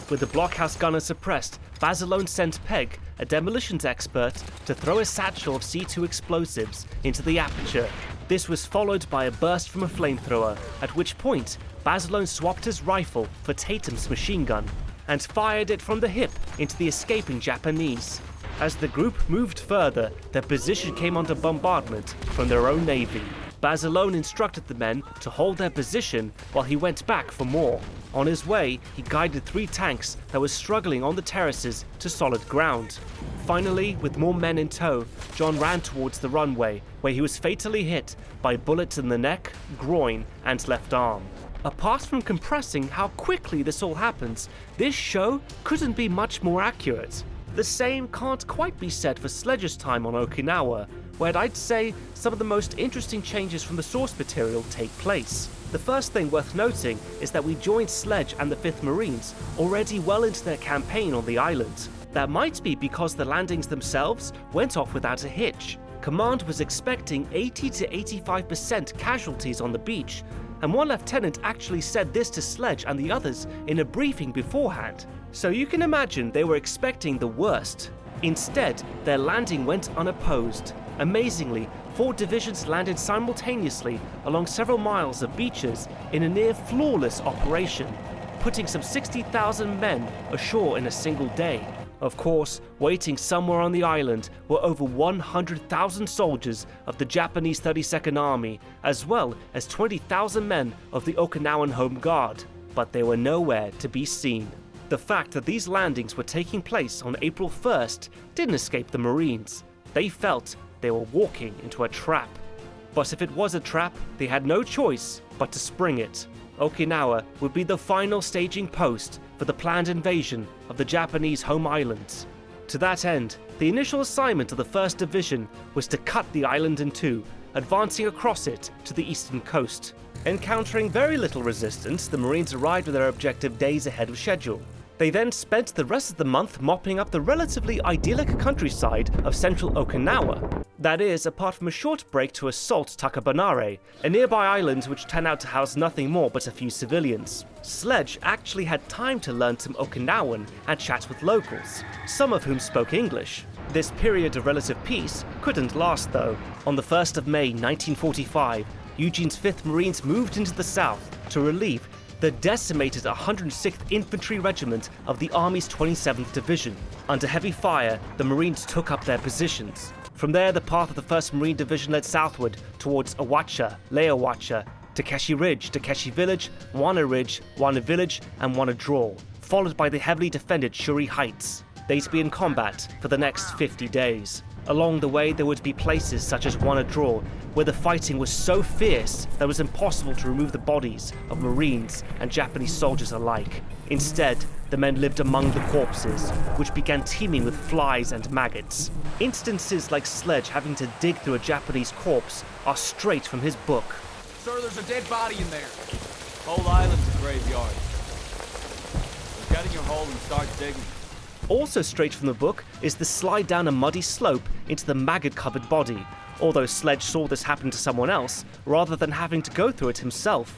With the blockhouse gunner suppressed, Baz alone sent Peg, a demolitions expert, to throw a satchel of C2 explosives into the aperture. This was followed by a burst from a flamethrower, at which point Baz alone swapped his rifle for Tatum's machine gun. and fired it from the hip into the escaping Japanese. As the group moved further, their position came under bombardment from their own navy. Basilone instructed the men to hold their position while he went back for more. On his way, he guided 3 tanks that were struggling on the terraces to solid ground. Finally, with more men in tow, John ran towards the runway, where he was fatally hit by bullets in the neck, groin, and left arm. Apart from compressing how quickly this all happens, this show couldn't be much more accurate. The same can't quite be said for Sledge's time on Okinawa, where I'd say some of the most interesting changes from the source material take place. The first thing worth noting is that we joined Sledge and the 5th Marines already well into their campaign on the island. That might be because the landings themselves went off without a hitch. Command was expecting 80 to 85% casualties on the beach, and one lieutenant actually said this to Sledge and the others in a briefing beforehand. So you can imagine they were expecting the worst. Instead, their landing went unopposed. Amazingly, 4 divisions landed simultaneously along several miles of beaches in a near flawless operation, putting some 60,000 men ashore in a single day. Of course, waiting somewhere on the island were over 100,000 soldiers of the Japanese 32nd Army, as well as 20,000 men of the Okinawan Home Guard, but they were nowhere to be seen. The fact that these landings were taking place on April 1st didn't escape the Marines. They felt they were walking into a trap. But if it was a trap, they had no choice but to spring it. Okinawa would be the final staging post for the planned invasion of the Japanese home islands. To that end, the initial assignment of the 1st Division was to cut the island in 2, advancing across it to the eastern coast. Encountering very little resistance, the Marines arrived at their objective days ahead of schedule. They then spent the rest of the month mopping up the relatively idyllic countryside of central Okinawa. That is, apart from a short break to assault Takabanare, a nearby island which turned out to house nothing more but a few civilians. Sledge actually had time to learn some Okinawan and chat with locals, some of whom spoke English. This period of relative peace couldn't last though. On the 1st of May 1945, Eugene's 5th Marines moved into the south to relieve the decimated 106th Infantry Regiment of the Army's 27th Division. Under heavy fire, the Marines took up their positions. From there, the path of the 1st Marine Division led southward towards Awacha, Leawacha, Takeshi Ridge, Takeshi Village, Wana Ridge, Wana Village, and Wana Draw, followed by the heavily defended Shuri Heights. They'd be in combat for the next 50 days. Along the way, there would be places such as Wana Draw, where the fighting was so fierce that it was impossible to remove the bodies of Marines and Japanese soldiers alike. Instead, the men lived among the corpses, which began teeming with flies and maggots. Instances like Sledge having to dig through a Japanese corpse are straight from his book. Sir, there's a dead body in there. Whole island's a graveyard. So get in your hole and start digging. Also straight from the book is the slide down a muddy slope into the maggot-covered body, although Sledge saw this happen to someone else rather than having to go through it himself.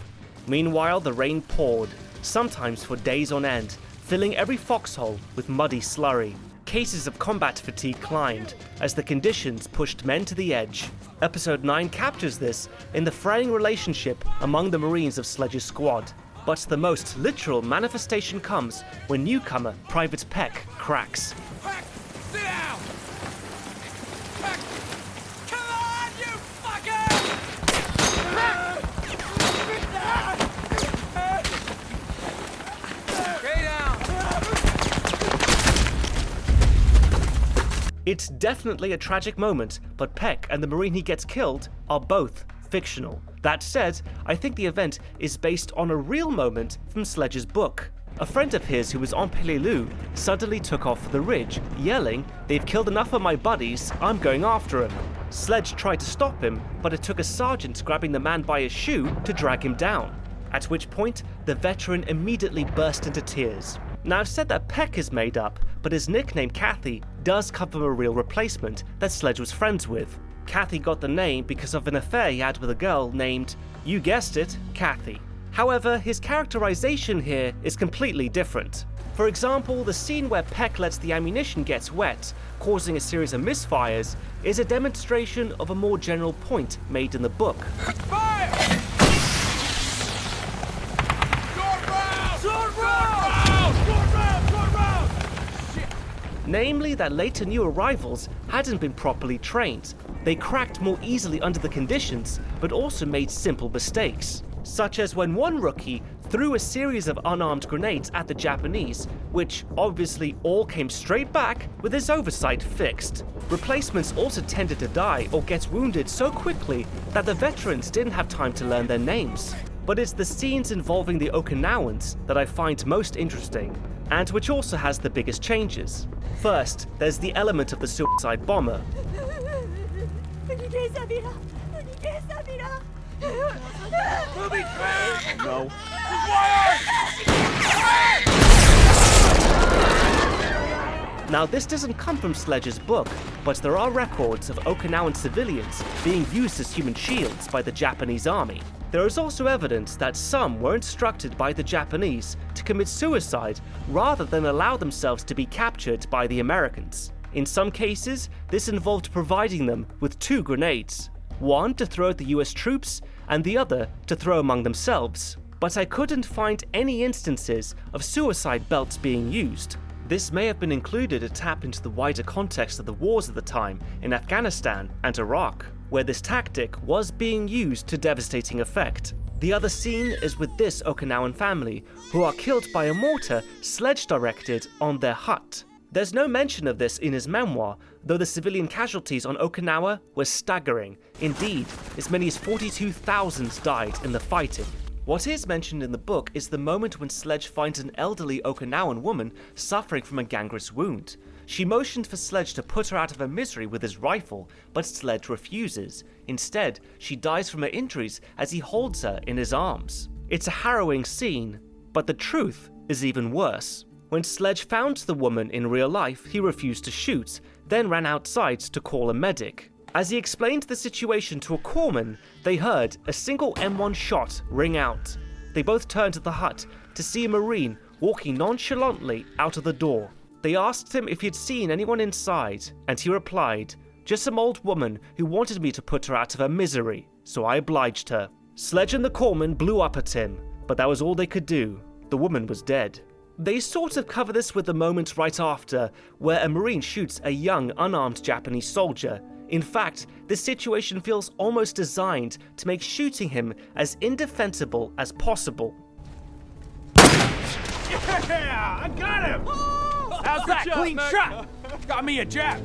Meanwhile, the rain poured, sometimes for days on end, filling every foxhole with muddy slurry. Cases of combat fatigue climbed as the conditions pushed men to the edge. Episode 9 captures this in the fraying relationship among the Marines of Sledge's squad. But the most literal manifestation comes when newcomer Private Peck cracks. Peck, sit down! Peck, come on, you fucker! Stay down! It's definitely a tragic moment, but Peck and the Marine he gets killed are both fictional. That said, I think the event is based on a real moment from Sledge's book. A friend of his who was on Peleliu suddenly took off for the ridge, yelling, "They've killed enough of my buddies, I'm going after him." Sledge tried to stop him, but it took a sergeant grabbing the man by his shoe to drag him down. At which point, the veteran immediately burst into tears. Now I've said that Peck is made up, but his nickname Kathy does come from a real replacement that Sledge was friends with. Kathy got the name because of an affair he had with a girl named, you guessed it, Kathy. However, his characterization here is completely different. For example, the scene where Peck lets the ammunition get wet, causing a series of misfires, is a demonstration of a more general point made in the book. Fire! Sword round! Sword round! Sword round! namely that later new arrivals hadn't been properly trained. They cracked more easily under the conditions, but also made simple mistakes, such as when one rookie threw a series of unarmed grenades at the Japanese, which obviously all came straight back with his oversight fixed. Replacements also tended to die or get wounded so quickly that the veterans didn't have time to learn their names. But it's the scenes involving the Okinawans that I find most interesting, and which also has the biggest changes. First, there's the element of the suicide bomber. No. Now, this doesn't come from Sledge's book, but there are records of Okinawan civilians being used as human shields by the Japanese army. There is also evidence that some were instructed by the Japanese to commit suicide rather than allow themselves to be captured by the Americans. In some cases, this involved providing them with 2 grenades, one to throw at the US troops and the other to throw among themselves. But I couldn't find any instances of suicide belts being used. This may have been included to tap into the wider context of the wars at the time in Afghanistan and Iraq, where this tactic was being used to devastating effect. The other scene is with this Okinawan family, who are killed by a mortar Sledge directed on their hut. There's no mention of this in his memoir, though the civilian casualties on Okinawa were staggering. Indeed, as many as 42,000 died in the fighting. What is mentioned in the book is the moment when Sledge finds an elderly Okinawan woman suffering from a gangrenous wound. She motioned for Sledge to put her out of her misery with his rifle, but Sledge refuses. Instead, she dies from her injuries as he holds her in his arms. It's a harrowing scene, but the truth is even worse. When Sledge found the woman in real life, he refused to shoot, then ran outside to call a medic. As he explained the situation to a corpsman, they heard a single M1 shot ring out. They both turned to the hut to see a Marine walking nonchalantly out of the door. They asked him if he'd seen anyone inside, and he replied, "Just some old woman who wanted me to put her out of her misery, so I obliged her." Sledge and the corpsman blew up at him, but that was all they could do. The woman was dead. They sort of cover this with the moment right after, where a Marine shoots a young, unarmed Japanese soldier. In fact, this situation feels almost designed to make shooting him as indefensible as possible. Yeah, I got him! How's that? Clean shot! Got me a jab!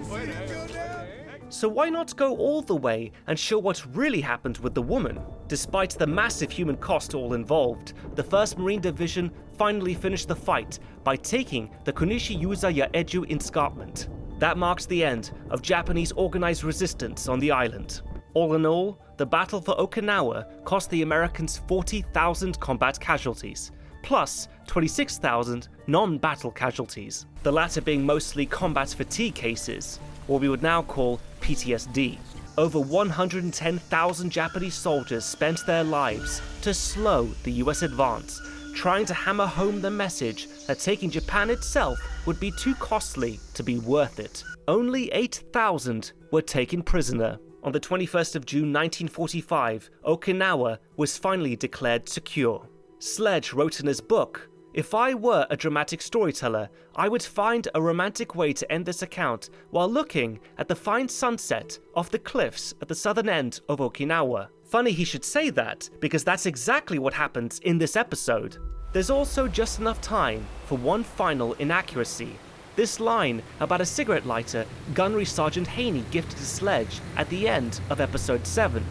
So why not go all the way and show what really happened with the woman? Despite the massive human cost all involved, the 1st Marine Division finally finished the fight by taking the Kunishi-Yuza Yaeju escarpment. That marks the end of Japanese organized resistance on the island. All in all, the battle for Okinawa cost the Americans 40,000 combat casualties, plus 26,000 non-battle casualties, the latter being mostly combat fatigue cases, or we would now call PTSD. Over 110,000 Japanese soldiers spent their lives to slow the US advance, trying to hammer home the message that taking Japan itself would be too costly to be worth it. Only 8,000 were taken prisoner. On the 21st of June 1945, Okinawa was finally declared secure. Sledge wrote in his book, "If I were a dramatic storyteller, I would find a romantic way to end this account while looking at the fine sunset off the cliffs at the southern end of Okinawa." Funny he should say that, because that's exactly what happens in this episode. There's also just enough time for one final inaccuracy. This line about a cigarette lighter Gunnery Sergeant Haney gifted to Sledge at the end of episode 7.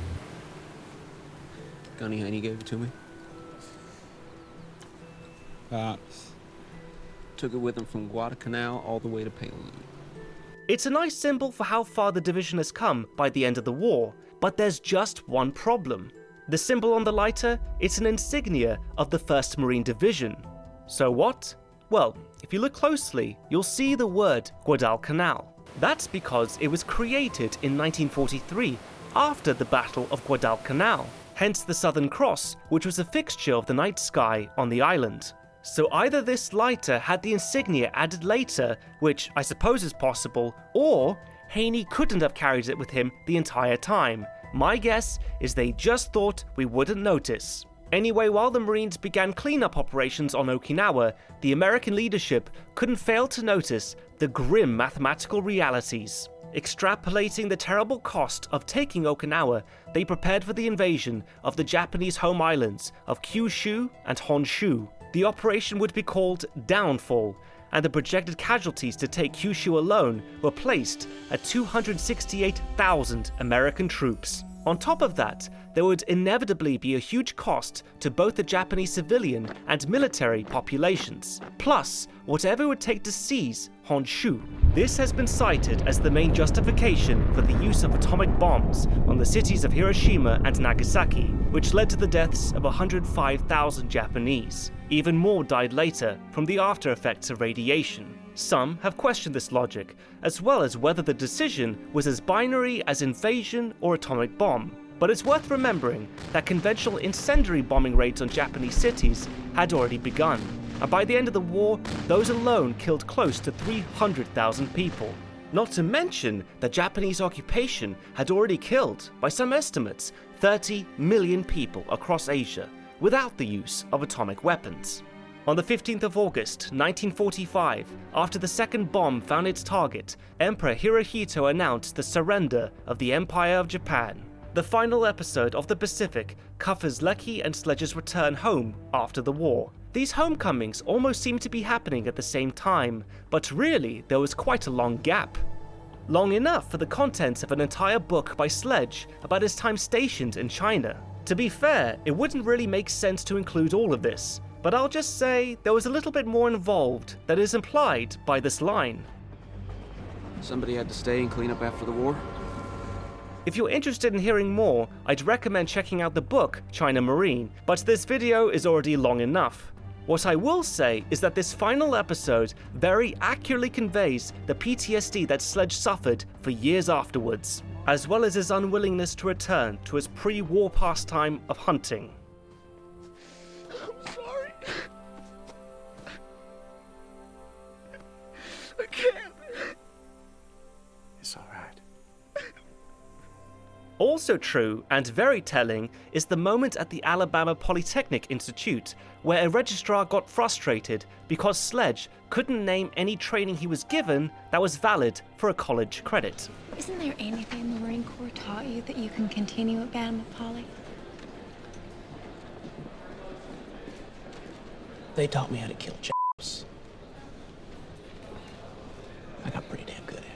Gunny Haney gave it to me. Took it with him from Guadalcanal all the way to Payloon. It's a nice symbol for how far the division has come by the end of the war, but there's just one problem. The symbol on the lighter, it's an insignia of the 1st Marine Division. So what? Well, if you look closely, you'll see the word Guadalcanal. That's because it was created in 1943, after the Battle of Guadalcanal, hence the Southern Cross, which was a fixture of the night sky on the island. So either this lighter had the insignia added later, which I suppose is possible, or Haney couldn't have carried it with him the entire time. My guess is they just thought we wouldn't notice. Anyway, while the Marines began cleanup operations on Okinawa, the American leadership couldn't fail to notice the grim mathematical realities. Extrapolating the terrible cost of taking Okinawa, they prepared for the invasion of the Japanese home islands of Kyushu and Honshu. The operation would be called Downfall, and the projected casualties to take Kyushu alone were placed at 268,000 American troops. On top of that, there would inevitably be a huge cost to both the Japanese civilian and military populations, plus whatever it would take to seize Honshu. This has been cited as the main justification for the use of atomic bombs on the cities of Hiroshima and Nagasaki, which led to the deaths of 105,000 Japanese. Even more died later from the after effects of radiation. Some have questioned this logic, as well as whether the decision was as binary as invasion or atomic bomb. But it's worth remembering that conventional incendiary bombing raids on Japanese cities had already begun, and by the end of the war, those alone killed close to 300,000 people. Not to mention that Japanese occupation had already killed, by some estimates, 30 million people across Asia without the use of atomic weapons. On the 15th of August, 1945, after the second bomb found its target, Emperor Hirohito announced the surrender of the Empire of Japan. The final episode of The Pacific covers Lecky and Sledge's return home after the war. These homecomings almost seem to be happening at the same time, but really there was quite a long gap. Long enough for the contents of an entire book by Sledge about his time stationed in China. To be fair, it wouldn't really make sense to include all of this, but I'll just say there was a little bit more involved that is implied by this line. Somebody had to stay and clean up after the war? If you're interested in hearing more, I'd recommend checking out the book China Marine, but this video is already long enough. What I will say is that this final episode very accurately conveys the PTSD that Sledge suffered for years afterwards, as well as his unwillingness to return to his pre-war pastime of hunting. I'm sorry. I can't. It's all right. Also true and very telling is the moment at the Alabama Polytechnic Institute where a registrar got frustrated because Sledge couldn't name any training he was given that was valid for a college credit. Isn't there anything the Marine Corps taught you that you can continue at Bama Poly? They taught me how to kill jobs. I got pretty damn good at it.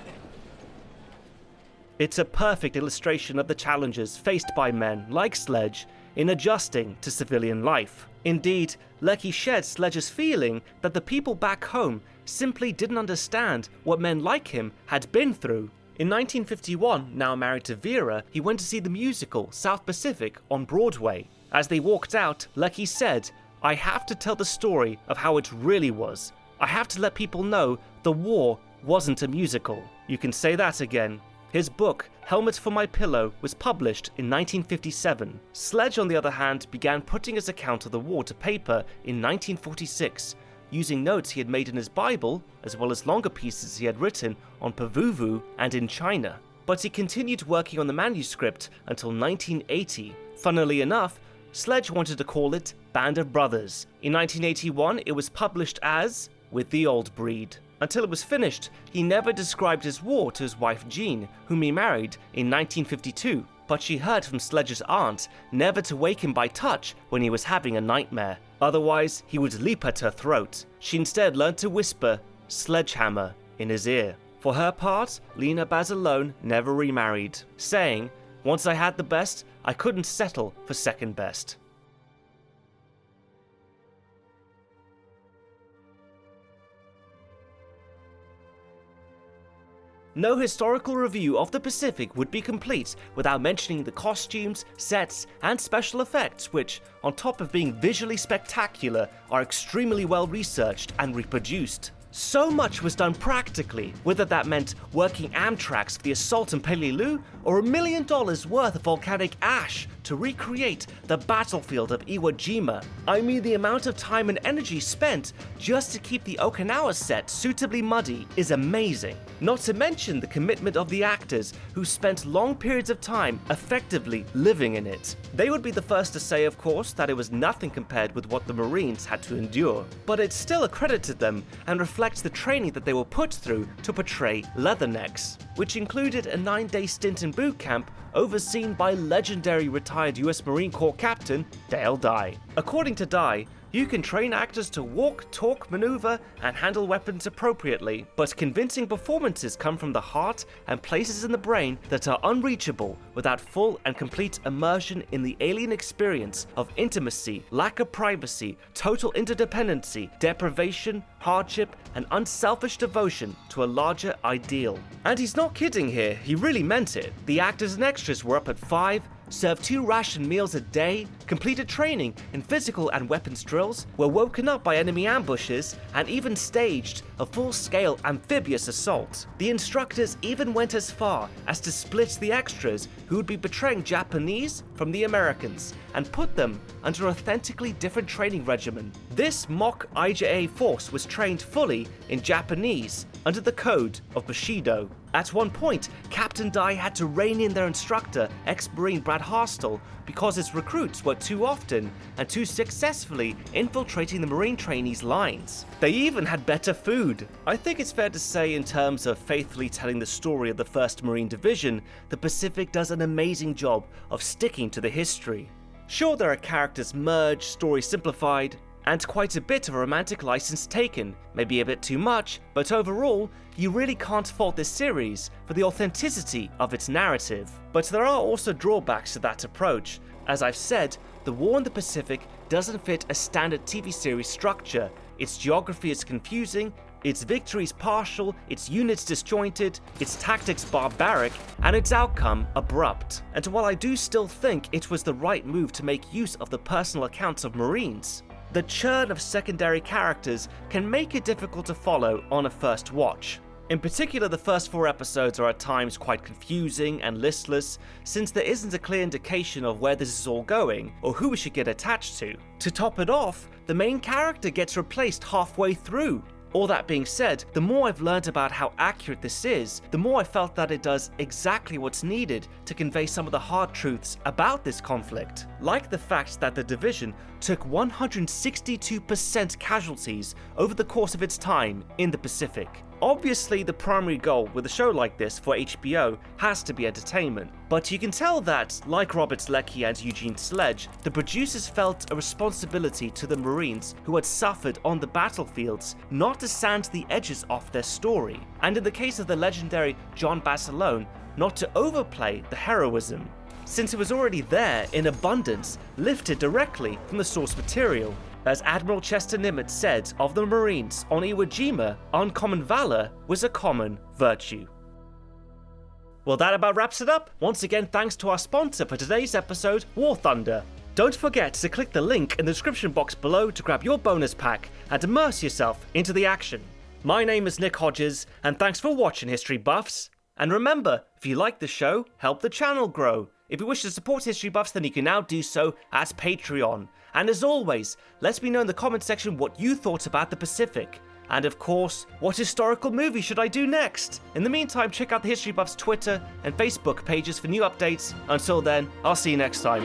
It's a perfect illustration of the challenges faced by men like Sledge in adjusting to civilian life. Indeed, Lecky shared Sledge's feeling that the people back home simply didn't understand what men like him had been through. In 1951, now married to Vera, he went to see the musical South Pacific on Broadway. As they walked out, Lecky said, "I have to tell the story of how it really was. I have to let people know the war wasn't a musical." You can say that again. His book, Helmet for My Pillow, was published in 1957. Sledge, on the other hand, began putting his account of the war to paper in 1946, using notes he had made in his Bible, as well as longer pieces he had written on Pavuvu and in China. But he continued working on the manuscript until 1980. Funnily enough, Sledge wanted to call it Band of Brothers. In 1981, it was published as With the Old Breed. Until it was finished, he never described his war to his wife Jean, whom he married in 1952, but she heard from Sledge's aunt never to wake him by touch when he was having a nightmare. Otherwise, he would leap at her throat. She instead learned to whisper "sledgehammer" in his ear. For her part, Lena Basilone never remarried, saying, "Once I had the best, I couldn't settle for second best." No historical review of the Pacific would be complete without mentioning the costumes, sets, and special effects which, on top of being visually spectacular, are extremely well researched and reproduced. So much was done practically, whether that meant working Amtraks for the assault in Peleliu or $1 million worth of volcanic ash to recreate the battlefield of Iwo Jima. I mean, the amount of time and energy spent just to keep the Okinawa set suitably muddy is amazing. Not to mention the commitment of the actors who spent long periods of time effectively living in it. They would be the first to say, of course, that it was nothing compared with what the Marines had to endure, but it's still a credit to them and reflects the training that they were put through to portray Leathernecks, which included a 9-day stint in boot camp overseen by legendary retired US Marine Corps Captain Dale Dye. According to Dye, you can train actors to walk, talk, maneuver, and handle weapons appropriately, but convincing performances come from the heart and places in the brain that are unreachable without full and complete immersion in the alien experience of intimacy, lack of privacy, total interdependency, deprivation, hardship, and unselfish devotion to a larger ideal. And he's not kidding here, he really meant it. The actors and extras were up at 5, served 2 ration meals a day, completed training in physical and weapons drills, were woken up by enemy ambushes, and even staged a full-scale amphibious assault. The instructors even went as far as to split the extras who would be portraying Japanese from the Americans and put them under an authentically different training regimen. This mock IJA force was trained fully in Japanese under the code of Bushido. At one point, Captain Dye had to rein in their instructor, ex-Marine Brad Harstel, because his recruits were too often and too successfully infiltrating the Marine trainees' lines. They even had better food. I think it's fair to say, in terms of faithfully telling the story of the 1st Marine Division, the Pacific does an amazing job of sticking to the history. Sure, there are characters merged, story simplified, and quite a bit of a romantic license taken, maybe a bit too much, but overall, you really can't fault this series for the authenticity of its narrative. But there are also drawbacks to that approach. As I've said, the war in the Pacific doesn't fit a standard TV series structure. Its geography is confusing, its victories partial, its units disjointed, its tactics barbaric, and its outcome abrupt. And while I do still think it was the right move to make use of the personal accounts of Marines, the churn of secondary characters can make it difficult to follow on a first watch. In particular, the first 4 episodes are at times quite confusing and listless, since there isn't a clear indication of where this is all going or who we should get attached to. To top it off, the main character gets replaced halfway through. All that being said, the more I've learned about how accurate this is, the more I felt that it does exactly what's needed to convey some of the hard truths about this conflict, like the fact that the division took 162% casualties over the course of its time in the Pacific. Obviously, the primary goal with a show like this for HBO has to be entertainment, but you can tell that, like Robert Zelecki and Eugene Sledge, the producers felt a responsibility to the Marines who had suffered on the battlefields not to sand the edges off their story, and in the case of the legendary John Basilone, not to overplay the heroism, since it was already there in abundance, lifted directly from the source material. As Admiral Chester Nimitz said of the Marines on Iwo Jima, uncommon valor was a common virtue. Well, that about wraps it up. Once again, thanks to our sponsor for today's episode, War Thunder. Don't forget to click the link in the description box below to grab your bonus pack and immerse yourself into the action. My name is Nick Hodges, and thanks for watching, History Buffs. And remember, if you like the show, help the channel grow. If you wish to support History Buffs, then you can now do so at Patreon. And as always, let me know in the comment section what you thought about the Pacific. And of course, what historical movie should I do next? In the meantime, check out the History Buffs Twitter and Facebook pages for new updates. Until then, I'll see you next time.